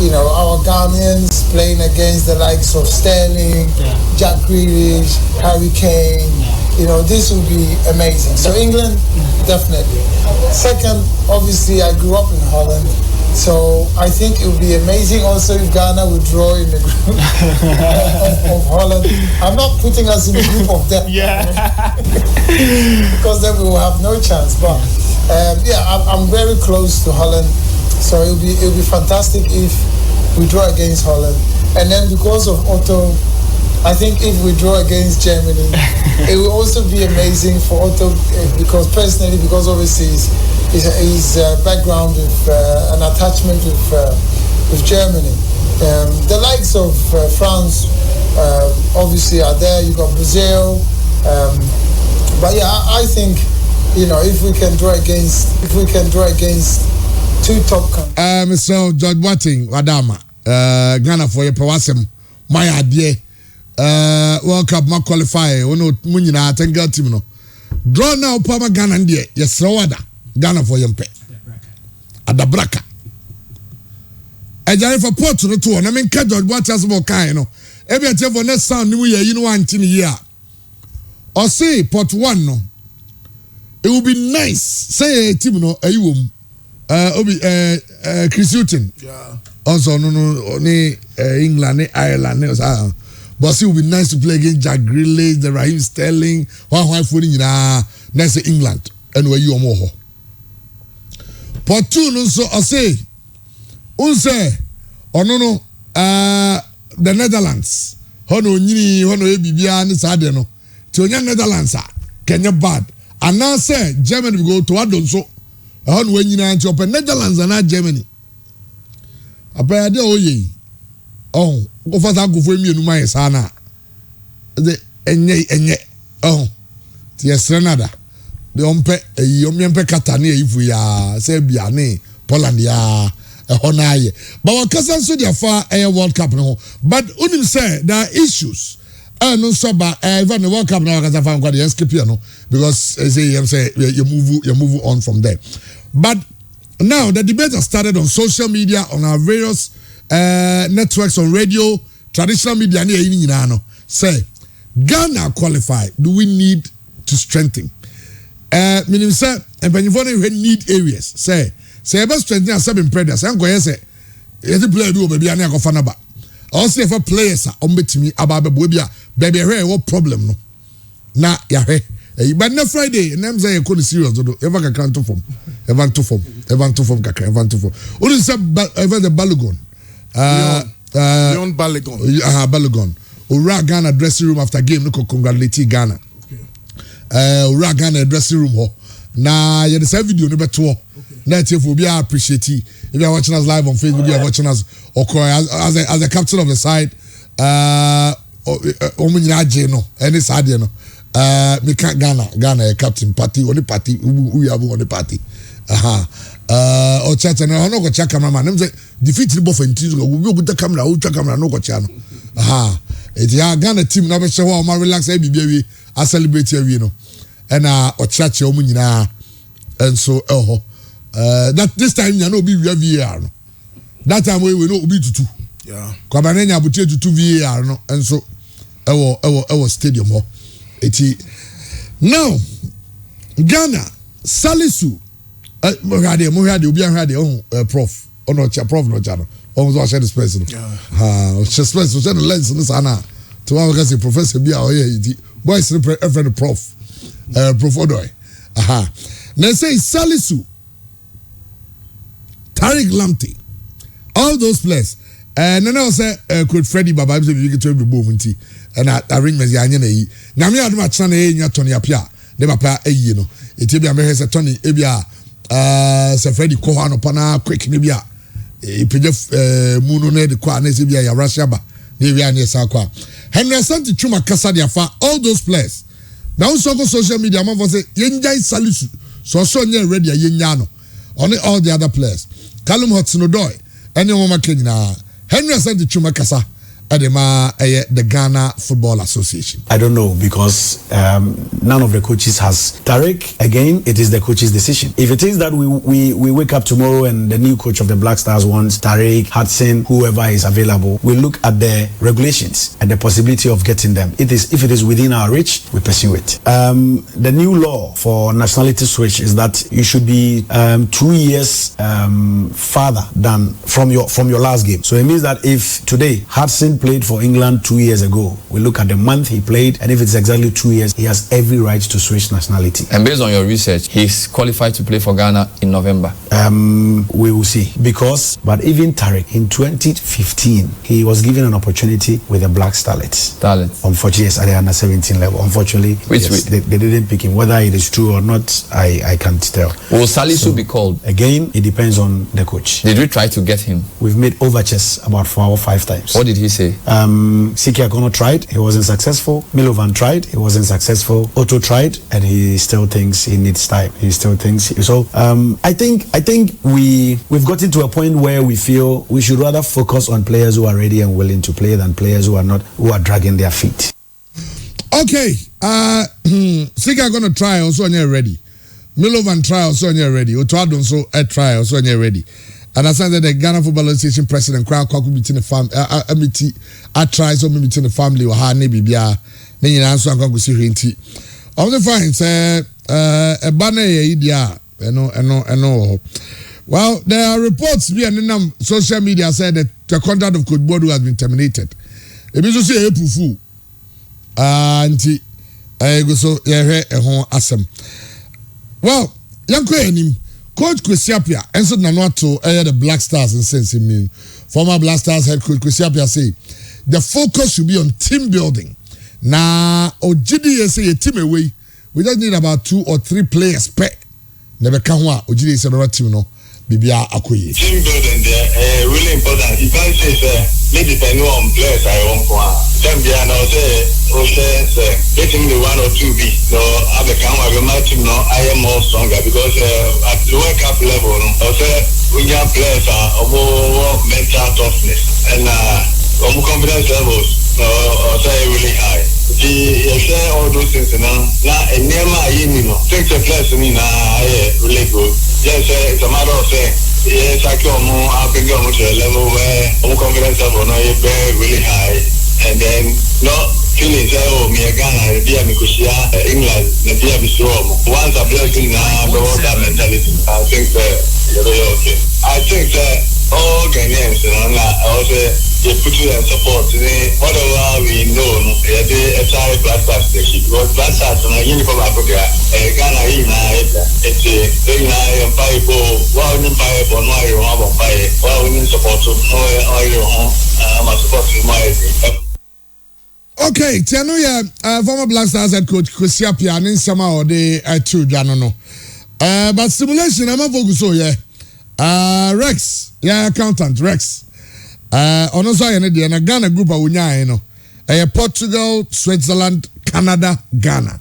Speaker 5: our Ghanaians playing against the likes of Sterling, Jack Grealish, Harry Kane. This would be amazing. So England, definitely. Second, obviously, I grew up in Holland, so I think it would be amazing also if Ghana would draw in the group of Holland. I'm not putting us in the group of death, because then we will have no chance. But I'm very close to Holland, so it'll be fantastic if we draw against Holland. And then because of Otto, I think if we draw against Germany, it will also be amazing for Otto because obviously his background with an attachment with Germany. The likes of France obviously are there. You got Brazil, but I think if we can draw against two top countries.
Speaker 1: Mr. George Boateng, Wadama, Ghana for your Pawasem, my idea. World Cup ma qualify munyina tenga team no draw now Pama Ghana ndie yesrawada Ghana for yempe adabraka ejare for port no to na men ka George Boateng so kan no e be tie for next sound ni mu ye no anti ni here or say port 1 no it would be nice say team no ayiwom obi Chris Hughton also no ni England ni Ireland ni but it would be nice to play against Jack Grealish, the Raheem Sterling, one for next to England, and where you are more. Part 2, no, so I say, the Netherlands, Hono Bibia, and Sadeno, to young Netherlands, Kenya bad. And now say, Germany will go to Adon so, on when you know, Netherlands and not Germany. A pair of oh, go for that go for me no my sana. The enye yes renada. The ompe katane if we are Serbia ne Poland ya honaye. But what cousin so there for a World Cup no. But unim say there are issues. No so ba even the World Cup now because I found quite the escape no because say you move on from there. But now the debate has started on social media, on our various networks, on radio, traditional media. Say Ghana qualify. Do we need to strengthen? Meaning say, and when you need areas, say about strengthening as seven predators. I'm going to say, every player do baby. I go fanaba. Also, if a players are on me about baby, what problem no? Na yahe. But na Friday, and I'm saying you couldn't serious. Ever can to form, ever to form, What is the Balogun?
Speaker 3: Beyond Balogun.
Speaker 1: Balogun. Ura Ghana dressing room after game. Look, congratulate Ghana. Ura Ghana dressing room. Na you the video number 2. Net if we appreciate it. If you are watching us live on Facebook, you are watching us as a captain of the side. Any side, you know. Me can't Ghana a captain party only party we have on the party. Or chat and I no go check cameraman. Them say defeat the buff and teams go. We go the camera. Ultra camera no go channel. It's ya Ghana team. Now we show how man relax. Baby, I celebrate here, you know. And or chat your money na. And so that this time you know be VAR. That time we know be to 2.
Speaker 3: Yeah.
Speaker 1: Kwabanenya abutie to VAR no enso ewo stadium ho. Eti now Ghana Salisu mohade obi ahade prof ono cha prof no cha no onzo share the space no share space share the lens no sana to one because professor bi a oye boys friend prof prof odoy now say Salisu Tariq Lamptey all those players and then I say could Freddie Baba be get to be boom nti and arrangements ya anya na yi na me aduma chana na enya Tony Apia de papa eyi no eti bia me say Tony e bia se Freddie ko ha no pana quick ne bia e peje munu na de kwa na se bia ya Russia ba na bia na sa kwa Henry Santi Chuma kasa de afa all those players now so go social media man for say yenjai Salisu so nye ready yenya no on all the other players Callum Hudson-Odoi any woman Kenya Henry Santi Chuma kasa the Ghana Football Association.
Speaker 6: I don't know because none of the coaches has. Tariq, again, it is the coach's decision. If it is that we wake up tomorrow and the new coach of the Black Stars wants Tariq, Hudson, whoever is available, we look at the regulations and the possibility of getting them. If it is within our reach, we pursue it. The new law for nationality switch is that you should be 2 years farther than from your last game. So it means that if today Hudson played for England 2 years ago, we look at the month he played, and if it's exactly 2 years, he has every right to switch nationality.
Speaker 7: And based on your research, he's qualified to play for Ghana in November.
Speaker 6: We will see. But even Tariq, in 2015, he was given an opportunity with the Black Starlets. Unfortunately, yes, at the under 17 level. Unfortunately, they didn't pick him. Whether it is true or not, I can't tell.
Speaker 7: Will Salisu be called?
Speaker 6: Again, it depends on the coach.
Speaker 7: Did we try to get him?
Speaker 6: We've made overtures about 4 or 5 times.
Speaker 7: What did he say?
Speaker 6: Siki Akono tried, he wasn't successful. Milovan tried, he wasn't successful. Otto tried, and he still thinks he needs time. He still thinks so. I think we've gotten to a point where we feel we should rather focus on players who are ready and willing to play than players who are not, who are dragging their feet.
Speaker 1: Okay, Siki Akono try also when you're ready. Milovan try also when you're ready. Otto Adon so try also when you're ready. And I said that the Ghana Football Association president Crown Kwaku meeting the family I try so meeting the family or ha maybe bia na nyina so anka go si hwenti. All the fine say a banner ye dia eno. Well, there are reports via social media said that the contract of Coach Bodu has been terminated. Ebi so say April Fool. Anti go so ye ho asem. Well, yanko enim Coach Kwesiapia, and so Nanato, the Black Stars and sense mean. Former Black Stars head coach Kwesiapia say the focus should be on team building. Now, Ojidi say a team away. We just need about 2 or 3 players per. Never can wa Ojidi say no team no. Bibia Akoye.
Speaker 8: Team building there really important. If I say maybe depend on players I want to. Then be no say getting the 1 or 2 be no I become my team no I am more stronger because at the World Cup level we have players are more mental toughness and confidence levels say really high. You say all those things now and near my think the players really good. Yes, it's a matter of saying yes, I come more I can go to a level where confidence level no very really high and then no feeling say me Ghana be me kushia England na be strong. Once I play in that mentality I think you're okay. I think that all Ghanaians also they put you and support whatever we know the entire Black Stars station because Black Stars na uniform Africa Ghana it's no support
Speaker 1: Okay, Tiano ya former Black Stars head coach Kwesiapia and Nsama or the two no. But simulation I'm focus so Rex, accountant Rex. Ono so yene de na Ghana group a wonya no. Portugal, Switzerland, Canada, Ghana.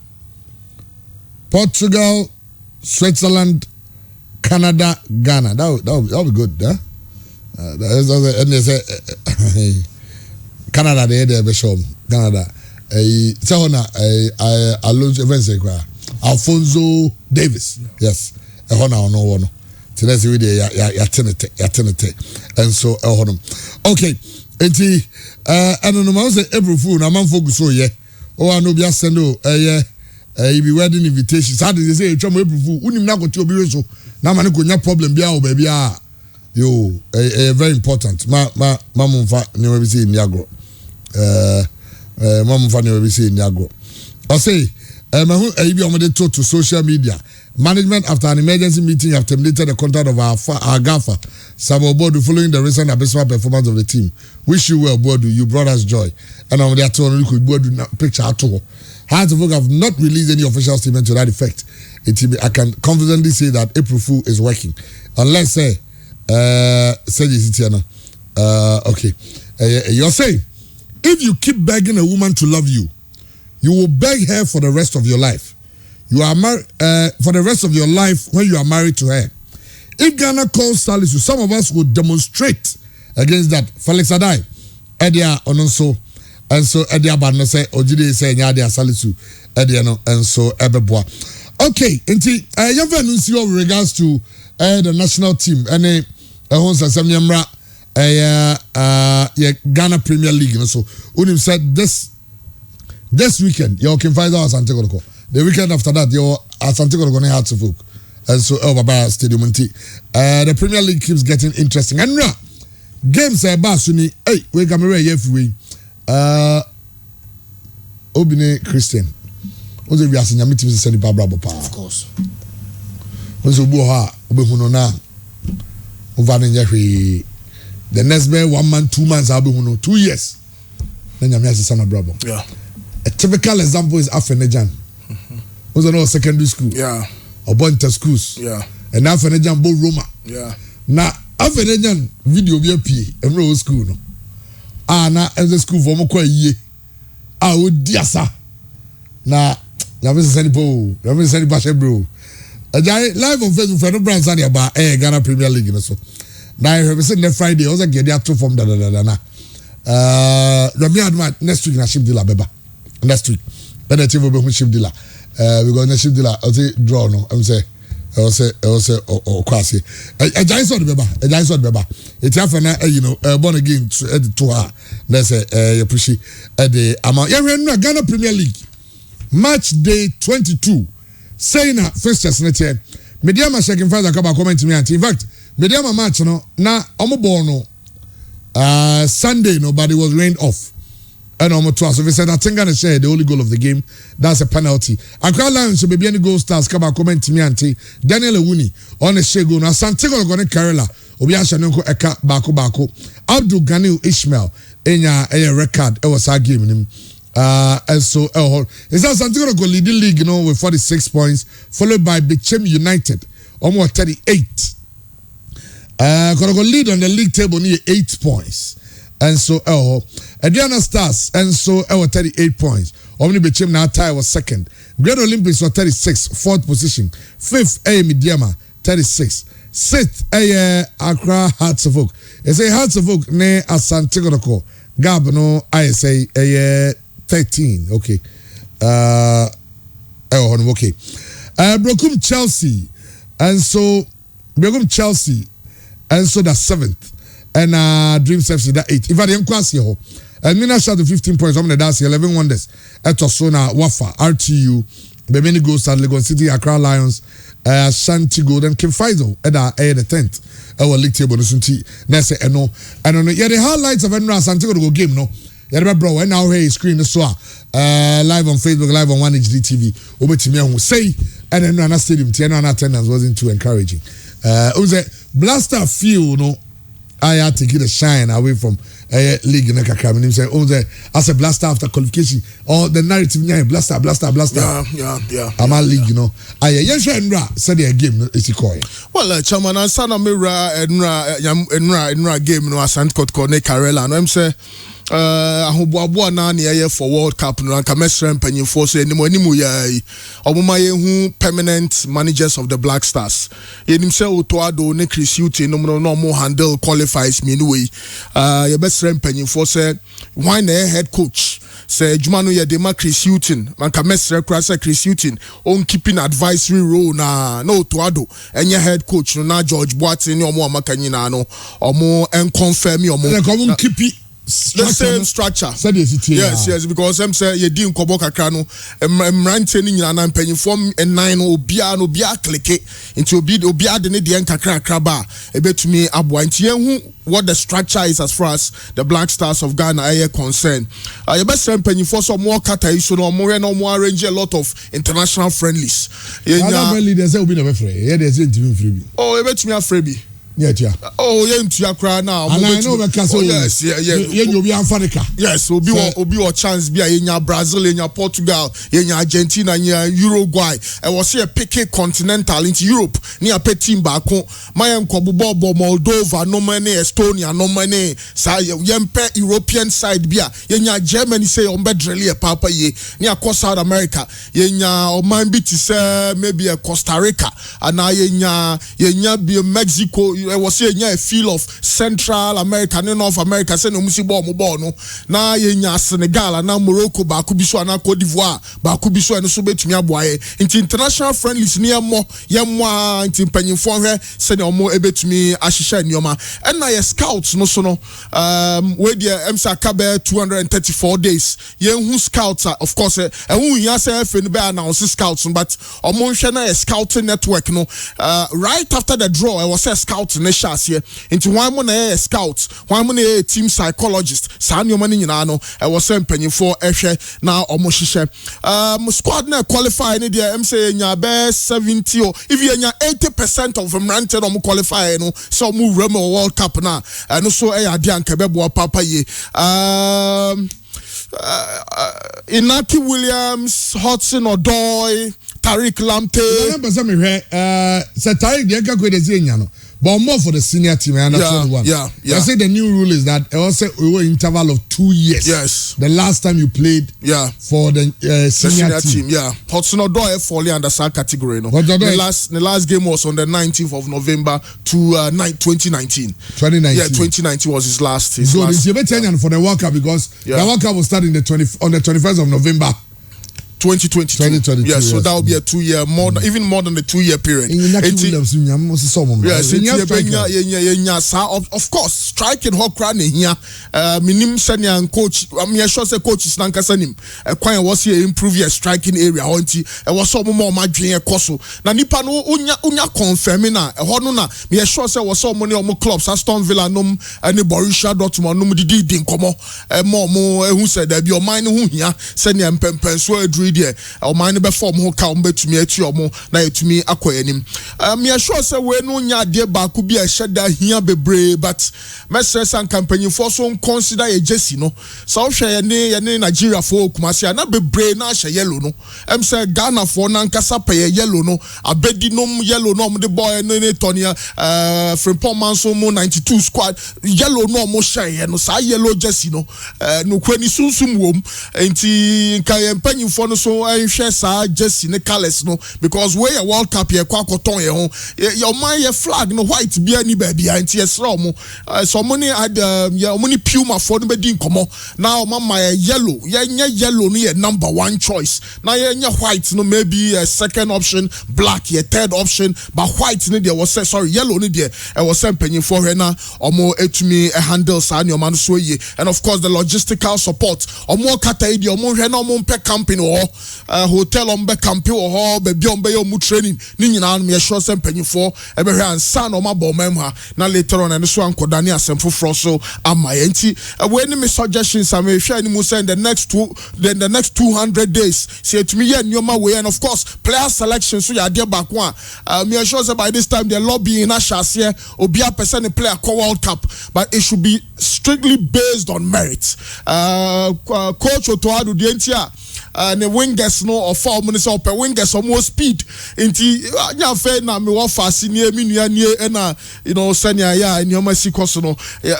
Speaker 1: Portugal, Switzerland, Canada, Ghana. That would be good, huh? Canada they be show Canada. So na Alonso Alfonso Davis. Yes. No. So that's really ya tenete. And so okay. enti eno no ma say April Fool na man focus so ye o no bia send o you be wedding invitation sad they say April Fool unim na gote obi so na ma ne ko nya problem bia o ba bia yo very important ma mumfa ne we be say ni agro ma mumfa ne we be say ni agro I say mahu be on to social media. Management, after an emergency meeting, have terminated the contract of our gaffer, Samuel Bodu, following the recent abysmal performance of the team. Wish you well, Bodu. You brought us joy. And on that told you could Bodu picture at all. Hearts of Oak have not released any official statement to that effect. I can confidently say that April Fool is working. Unless, okay. You're saying, if you keep begging a woman to love you, you will beg her for the rest of your life. You are married for the rest of your life when you are married to her. If Ghana calls st0le, some of us will demonstrate against that. Felix Adai, Edia Ononso, and so Edia Badno say, Ojide say, Nyadia Salisu, Edia no, and so Ebeboa. Okay, inti, you have with regards to the national team, and Ghana Premier League, and so Unim said this weekend, you can find out St0le. The weekend after that, you're at St0le going to have to book. And so, Baba Stadium. The Premier League keeps getting interesting. And now, games are Basuni. Hey, we come away every Obine Christian. What's the reason? I'm meeting with the Barbara. Of course. What's the Boha? Obehunona. The next day, 1 month, 2 months, 2 years. Then I'm here to Sana Bravo. Yeah. A typical example is Afenejan. Was an old secondary school. Yeah. Or bunch of schools. Yeah. And now Afenejan Bo Roma. Yeah. Now Afenejan video BP and road school. No. Now as the school for more ye. I would diasa. Now you send bro. You send bashe bro. Live on Facebook for no brands on about Ghana Premier League so. Now I have said next Friday I was get there to form na. Next week na ship dealer beba. Next week. Then the team will be ship dealer. We got a ship dealer. I'll say draw no. I'll say quasi. A giant sword beba. A giant sword beba. It's half an born again to her. Let's say you appreciate the amount. Yeah, we're in Ghana Premier League. Match day 22. Saying first just net here. Mediama checking further come comment to me. In fact, Mediama match no na omo no. Sunday nobody was rained off. And almost twice. So we said I think I'm gonna share the only goal of the game. That's a penalty. Accra Lions should be any goal stars come and comment to me auntie. Daniel Ewuni on a share goal. Now Santiago gonna Kerala. Obiasha Nko Eka Bako. Abdul Ganil Ishmael in a record. It was our game in him. And so it's that Santiago go lead the league, with 46 points, followed by Bichem United, almost 38. Gonna go lead on the league table near 8 points. And so Adriana Stars and so 38 points. Omni Bichem now tie was second. Great Olympics was 36, fourth position. Fifth Mediama 36. Sixth Accra Hearts of Oak. It's a Hearts of Oak ne Asantigo Gab no ISA 13. Okay. Okay. Brokum Chelsea and so Brokum Chelsea and so the 7th. And Dreams FC that 8. If I didn't cross here, and Mina shot the 15 points. I'm gonna dance 11 wonders. Etosona, Wafa, RTU, Bemini Ghost at Lagos City, Accra Lions, Shanti Gold, and Kim Faisal at the 10th. Our league table, Nusunti, Nessa, and no. Yeah, the highlights of Enra Santiago go game, no. Yeah, bro, and now here screen the SWA live on Facebook, live on 1HD TV. Over to me, who say, and then Rana Stadium, Tiana attendance wasn't too encouraging. It was a blaster feel, no. I had to get a shine away from league in the Kakam. Say, as a blaster after qualification, or the narrative, blaster. Yeah. I'm a league, yes, said the game is a coin.
Speaker 3: Well, Chairman, I saw a mirror Enra game, Asant Kotko, Karela, and I'm say, ahoboaboa na ne for World Cup no anka mesrem panyimfo so enimo yai omomaye hu permanent managers of the Black Stars yenim se Otoado ne Chris Hughton no mo handle qualifiers me anyway ye besrem panyimfo se why na head coach say Juma no ye de ma Chris Hughton anka mesrem kra se Chris Hughton on keeping advisory role na Otoado enye head coach no na George Boateng ne omo amaka nyina no omo en confirm omo
Speaker 1: keep
Speaker 3: same structure. Yes, because I'm say you didn't kobo kakra no mrante ni nyina na mpanyinfo nine no obia click into obia de ne de kakra ba ebetumi aboa nti yehu what the structure is as far as the Black Stars of Ghana are concerned. You best send mpanyinfo so more kata iso no more arrange a lot of international friendlies.
Speaker 1: Friendly they say obi na be free. Yeah, they say ntimi free.
Speaker 3: Oh, ebetumi afree.
Speaker 1: Yeah.
Speaker 3: Oh, yeah, into your crowd now.
Speaker 1: And I know because
Speaker 3: yes.
Speaker 1: You be Africa.
Speaker 3: Yes, obi or chance be in Brazil, in Portugal, in Argentina, in Uruguay. I was here picking continental into Europe near Petim Bako, Mayan Kobubobo, Moldova, no money, Estonia, no money. Yempe European side beer. Yenya Germany say on bedrely papa ye near South America. Yenya or man bit say maybe a Costa Rica, and now yenya be Mexico. I was saying a feel of Central America and North America. Say no musibo no. Na yenya Senegal na Morocco ba kubiso na Cote d'Ivoire ba kubiso eno so betumi aboaye. Inti international friendlies near mo yemwa inti mpanyinfo hwe se ne omo ebetumi ahihye nioma. And na ye scouts no so no we dia emsa kabe 234 days. Ye hu scouts of course hu ya say fe no be announce scouts but omo hwe na ye scouting network no right after the draw I was a scout scouts here into one money scouts, one money team psychologist, Sanyo money no, I was saying for now almost squad na qualify in the MC nya best 70 or if you nya 80% of them ranted on qualify no so move Remo World Cup now and also a dianke bebo papa ye Inaki Williams, Hudson Odoi, Tariq Lamptey.
Speaker 1: Tariq Diaka Kwedezi but more for the senior team. I
Speaker 3: I
Speaker 1: say the new rule is that also we were interval of 2 years.
Speaker 3: Yes.
Speaker 1: The last time you played. For the senior team.
Speaker 3: Hudson Odoi falling under that category. No. The last game was on the 19th of November to 2019.
Speaker 1: 2019.
Speaker 3: Yeah, 2019 was his last.
Speaker 1: So it's a bit for the World Cup because the World Cup will start on the 21st of November.
Speaker 3: 2022. Yes, so that will be a 2 year even more than the 2 year period. Of course, striking hot crowd here. Minim senior and coach. I mean, I sure say coaches nankasanim. Quite was here improve your striking area. Auntie, I was some more my dream koso. Na nipa no unya confirming na. Honuna. Me sure say was some money on more clubs. Aston Villa num and Borussia Dortmund num didi din komo. More who said there be your mind who here senior and so there or mind be form ho ka umbe tumi atu omo na etumi akoyanim me sure say we no nya de ba ku bi a sheda hia bebre but message and campaign for so consider a jersey no so hwe ye ne Nigeria for kumase na bebre na hye yellow no em say Ghana for na nkasa pay yellow no abedi nom yellow no de boy no ne tonia Frimpong Manso mo 92 squad yellow no mo hye no sa yellow jersey no no kwani sunsum wom enti nka campaign for no so I share sa jersey ne colors no because we a World Cup ye kwa koton ye ho your man ye flag no white be any baby anti yesra mo so money had ya money Puma for no be din komo now mama yellow ye yellow no ye number one choice now ye white no maybe a second option black ye third option but white no there was sorry yellow no there I was penny for her na omo etumi handle sa your man so ye and of course the logistical support omo kata idi omo hwe na omo pe company or hotel on be camping or hall be on be your training ni nyina me sure sem panyifo e be hwe ansa no ma bo mam ha na later on and so ankoda ne asem foforo so amayanti we any suggestions am hwe ani mu say the next 200 days say to me ye nyoma we and of course player selection so ya de back one me sure say by this time the lobby in ashase obi a person player call World Cup but it should be strictly based on merit coach Otoado de entia ne wingers no or form no so per wingers or more speed inti nya fe na me wo fast ni emi nua ni na you know senior ya in your mercy course no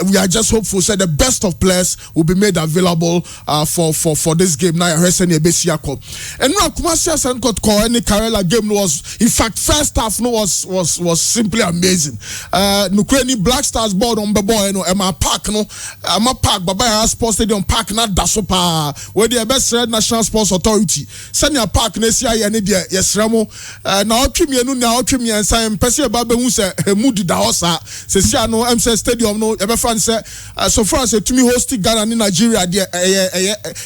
Speaker 3: we are just hopeful say the best of players will be made available for this game now senior besia ko and no Kumasi Asankot ko any Karela game was in fact first half no was simply amazing no Ukraine Black Stars board on the boy no Emma Park no Emma Park Baba Sports Stadium Park na dasopa where the best national sport Sports Authority senior park na sia ye ne de yesremo na otwemienu na otwemiensa mpese ba be hu se mood da hosa se sia no MC Stadium no e be fan se so far as to me host Ghana ni Nigeria de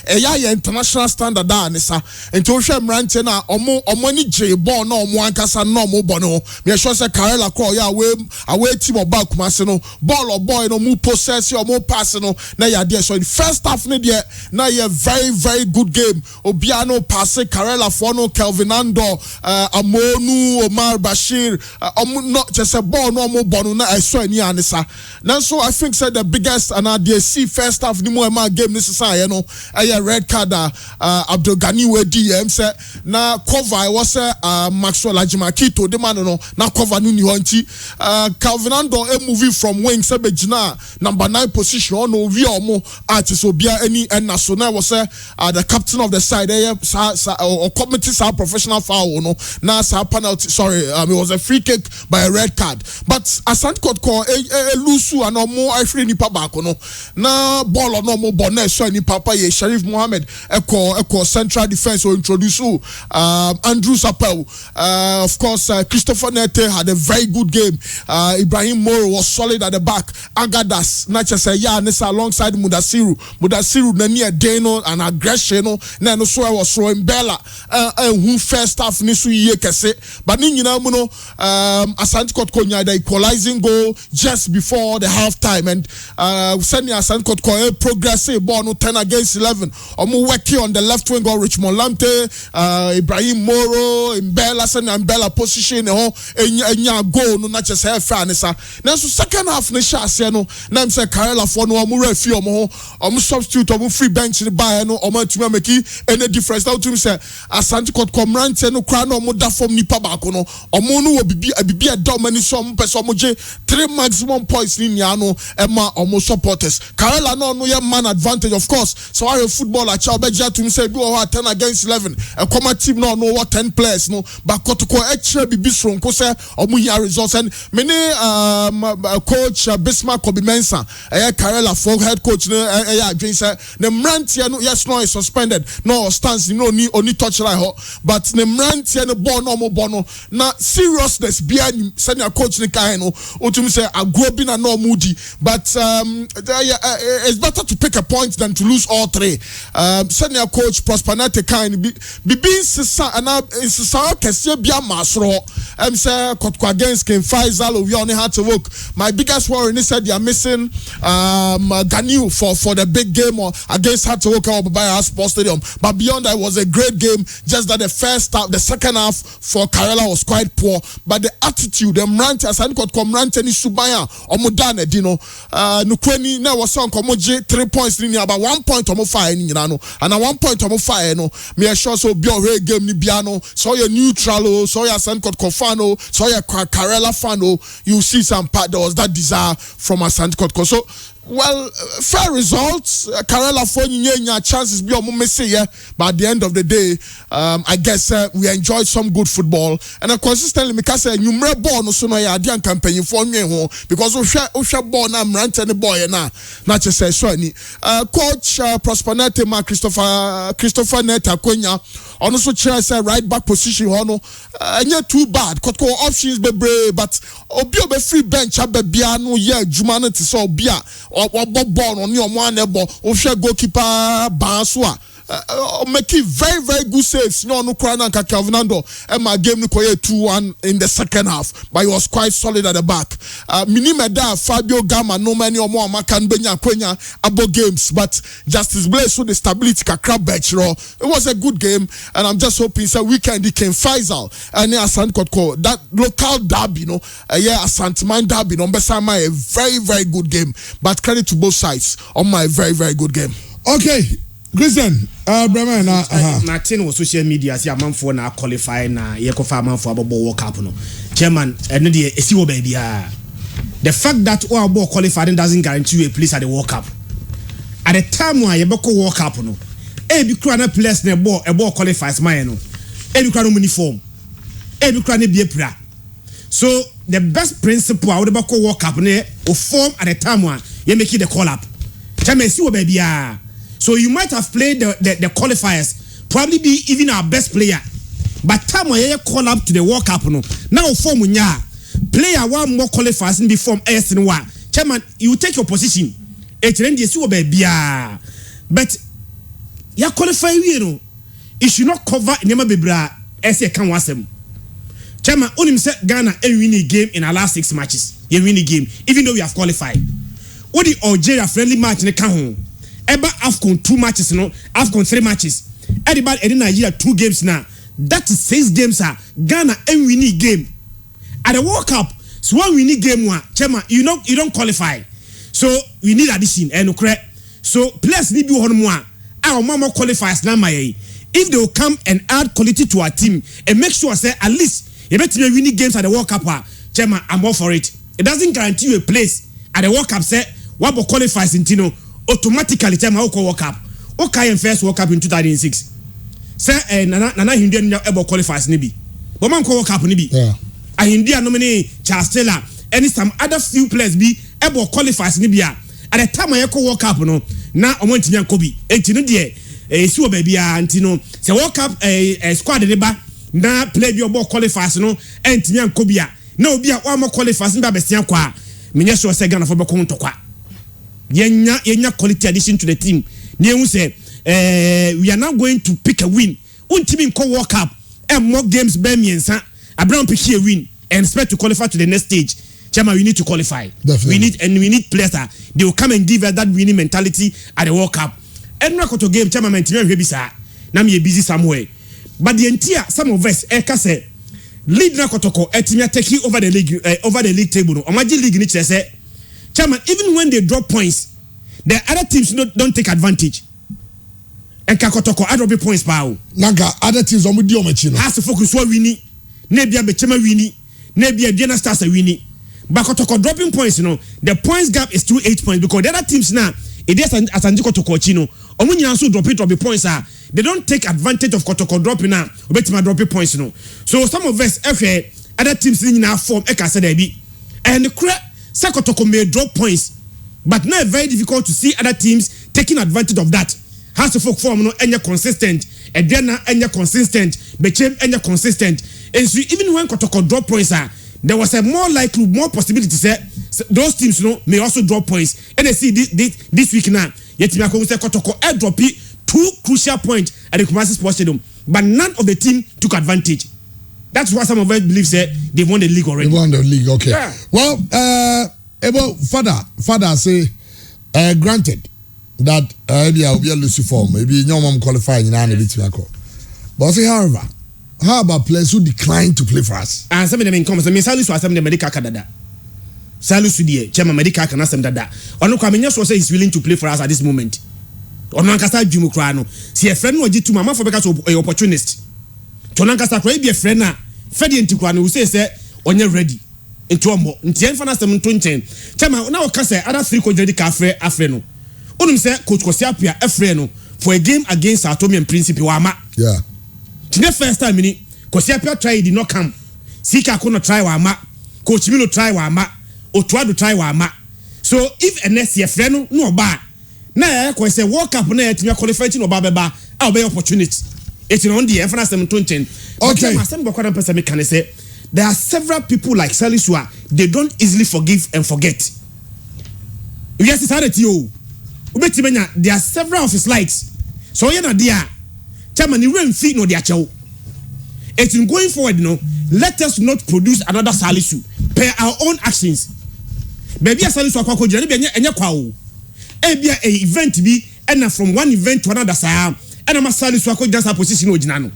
Speaker 3: ye international standard da ne sa enti o hwe mrante na omo ni je ball na omo ankasa na omo bɔ no me sure se Karela call ya away team of back kuma se no ball or boy no mu possess or mu pass no na ya there so in first half ne there na ye very very good game Obiano pass Karela for no Kelvin Ando Amonu Omar Bashir not just a ball no mo ball na I saw any anisa now so I think said the biggest and the see first half ni mo ma game this is no a red card Abdul Gani Wedi say na cover was Maxwell Ajimakito the man no na cover no ni honti Calvin Ando moving from wing say begina number 9 position no we omo artist obia any and national was the captain of the side or committee professional foul no na penalty sorry it was a free kick by a red card but Asante Kotoko lusu and omo afri nipa back no na ball no mo bonnet so ni papa ye Sharif Mohammed eko central defense or introduce Andrew Sapel of course Christopher Nete had a very good game Ibrahim Moro was solid at the back Agadas na chese ya nesa alongside Mudasiru na near Deno and aggression no na no so was so Mbella who first half ni so ye kese but ni nyina mu no Asante Kotoko nya the equalizing goal just before the half time and send Asante Kotoko progressive ball no 10 against 11 omo working on the left wing of Richmond Lamte Ibrahim Moro Mbella send Mbella position ho enya goal no na chese fa nesa na so second half ni shase no na am say Karela for no omo refi omo substitute omo free bench ni buy no omo tumi make any difference now to say Asante Kotoko mrante no kra no omo da form nipa baako no omo no bibi da mani so omo pese omo je 3 maximum points ni nia no ema omo supporters Karela no ye man advantage of course so our footballer cha obeja to say do 10 against 11 a comma team no what 10 players no but Kotoko extra bibi so nko say omo here results and many coach Bismarck Kobimensa Karela for head coach no adwin say the mrantia no yes no is suspended no stance no ni only touch like but the mrantia no ball no mo bono na seriousness behind senior coach ni kai no otum say agro na no moody but it's better to pick a point than to lose all three senior coach Prosperity kai bibi sisa ana sisa kese bia masro say Kotoko against King Faisal we only had to work my biggest worry is said they are missing Ganiu for the big game or against Hatawoka or Baya Sports Stadium but beyond that it was a great game just that the first half the second half for Karela was quite poor but the attitude them rant as I got come rant any Subaya or Mudane Dino Nukweni na was on Komoji 3 points in about 1 point or fire in Yano and at 1 point or fire no me sure so be a game ni Biano so your neutral so your Asante Kotoko so your Karela fano you see some part there was that desire from Asante Kotoko so well, fair results. Karela for your chances be on Messi, but at the end of the day, I guess we enjoyed some good football and consistently because you may born so no ya dian campaign for me because we born na rant any boy na not just say so any coach Prosperity ma Christopher Neta Konya also chair say right back position hono anya too bad Kotoko options be brave but obi obe free bench abia no ye adwuma no te so obia ball on your one goalkeeper Banswa make it very very good saves no cry na Calvin Ando and my game no 2-1 in the second half but he was quite solid at the back Minimeda Fabio Gama no many or more Makan Benya Kwenya abo games but Justice Blaze so the stability kakra bench it was a good game and I'm just hoping so weekend it can Faisal and Asante Kotoko that local derby no Asante Man derby no a very very good game but credit to both sides on my very very good game.
Speaker 1: Okay, Christian, Bremen,
Speaker 4: na tin was social media see amanfo na qualify na ye kofa amanfo abobo World Cup no chairman eno de esi wo ba bia the fact that our ball qualifying doesn't guarantee you a place at the World Cup at the time when you beko World Cup no be kura na players na ball qualifies man no be kura no uniform be kura na bia pra so the best principle I would beko World Cup na o form at the time when you make it the call up chairman esi wo ba bia so you might have played the qualifiers probably be even our best player. But time we call up to the World Cup no. Now form nya player one more qualifiers in the form SN1. Chairman, you take your position. But ya qualify you know. It should not cover nema bebra ese kan wasem. Chairman, only say Ghana win a game in our last 6 matches. You win a game, even though we have qualified. What the Algeria friendly match in the can Eba AFCON 2 matches, no AFCON 3 matches. Everybody in Nigeria 2 games now. That is 6 games. Ghana win a game. At the World Cup, so when we need game one, Chairman, you don't qualify. So we need addition and so players need to be one more. Our mama qualifiers now my. If they will come and add quality to our team and make sure say at least you better winning games at the World Cup, Chairman, I'm all for it. It doesn't guarantee you a place at the World Cup. Say what qualifies in Tino automatically. Chairman, who World Cup? Okay, and first World Cup in 2006. Say Nana Hindian able qualifies nibi. But man World Cup nibi.
Speaker 1: Yeah.
Speaker 4: A India nominee st0le and some other few players be able qualifies nibia. At the time I World Cup no now I want to Kobe. And you know dear. So baby antino se World Cup squad de ba na play bi obo qualifiers no entinya nkobia na obi a wa mo qualifiers mba besia kwa menye so se Ghana for be kon tokwa yenya quality addition to the team na ehun say we are now going to pick a win untimi nko World Cup and more games be miensa Abraham pick a win and expect to qualify to the next stage. Chairman, we need to qualify.
Speaker 1: Definitely.
Speaker 4: We need players they will come and give us that winning mentality at the World Cup. And not to game Chairman bisa na me busy somewhere. But the entire some of us say lead na kotoko etimia taking over the league table no. Imagine league ni say Chairman, even when they drop points, the other teams don't take advantage. And kakotoko add drop points pa.
Speaker 1: Naga other teams omo di omachi no.
Speaker 4: Has to focus what we need. Na bia be chema wini. Na bia Diana Stars wini. But kotoko dropping points the points gap is 8 points because the other teams now it is asanji kotoko chino. Omunya so drop points they don't take advantage of kotoko dropping now. Obetima dropping points So some of us other teams in our form eka said be and the kotoko may drop points but now very difficult to see other teams taking advantage of that. Has to folk form any consistent and then any consistent became any consistent and so even when kotoko drop points there was a more possibility say those teams may also drop points and they see this week now yet me say kotoko drop 2 crucial points at the Kumasi Sports Stadium but none of the team took advantage. That's why some of us believe say they won the league already.
Speaker 1: They won the league, okay. Yeah. Well, father say granted that maybe I'll be a Lucy form, maybe no one qualifying in any bit. But say however, how about players who decline to play for us?
Speaker 4: And some of them in comments, I mean, St0le was some of the medical Canada. St0le Chairman medical can some dada. Ono Kwamenyo so say he's willing to play for us at this moment. Ono ankasa dwumu kra no. See a friend no gi to mama for because of a opportunist. To ankasa kra be a friend na fedi ntikwa no say onye ready. Into ombo. Nti enfa na sem ntonchen. Chairman na o ka say other 3 coach ready ka afre no. Onum say coach Kosiapia afre no for a game against Atomian Principe wa ama.
Speaker 1: Yeah.
Speaker 4: The first time Kosiapia try did not come. Sika kono try wa ama. Coach Milo try wa ama. Otuado try wa ama. So if NS ye friend no ba na ya ko say World Cup na yetimi qualify no ba beba a be opportunity. It's on the enfana sem tonchen.
Speaker 1: Okay.
Speaker 4: Masem bokwa person me can say there are several people like St0le they don't easily forgive and forget. Yes, it's hard to you. There are several of his likes. So you know there Chairman, you won't feed no their chow. It's in going forward, let us not produce another St0le per our own actions. Maybe a St0le kwa kwa jani be enya kwa o. Maybe a event be and from one event to another and I'm a St0le kwa just a position ojina.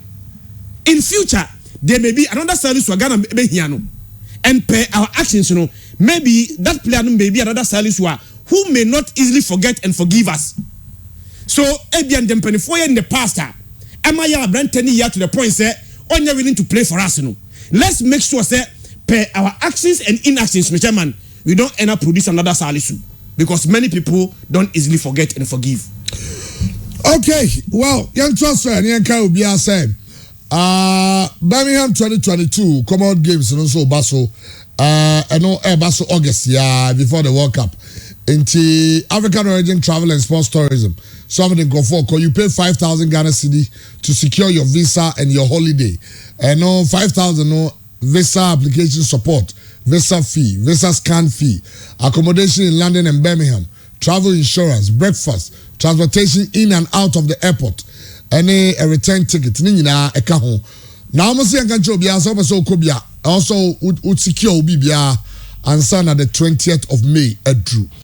Speaker 4: In future, there may be another St0le Ghana be here and per our actions, maybe that player may be another St0le who may not easily forget and forgive us. So, Ebian Dempeni 4 years in the past, am I brand 10 years to the point say, on you're willing to play for us, Let's make sure say per our actions and inactions, Mr. Man, we don't end up produce another St0le because many people don't easily forget and forgive.
Speaker 1: Okay, well, young transfer and young will be said. Birmingham 2022 Common Games and also Basso, and no Basso August, before the World Cup. Into African origin travel and sports tourism. Some of them go for you pay 5,000 Ghana cedi to secure your visa and your holiday. And no 5,000 no visa application support, visa fee, visa scan fee, accommodation in London and Birmingham, travel insurance, breakfast, transportation in and out of the airport, any a return ticket. Nina ekaho. Now I'm saying can chobia so kobia also would secure ubibia and sign at the 20th of May at Drew.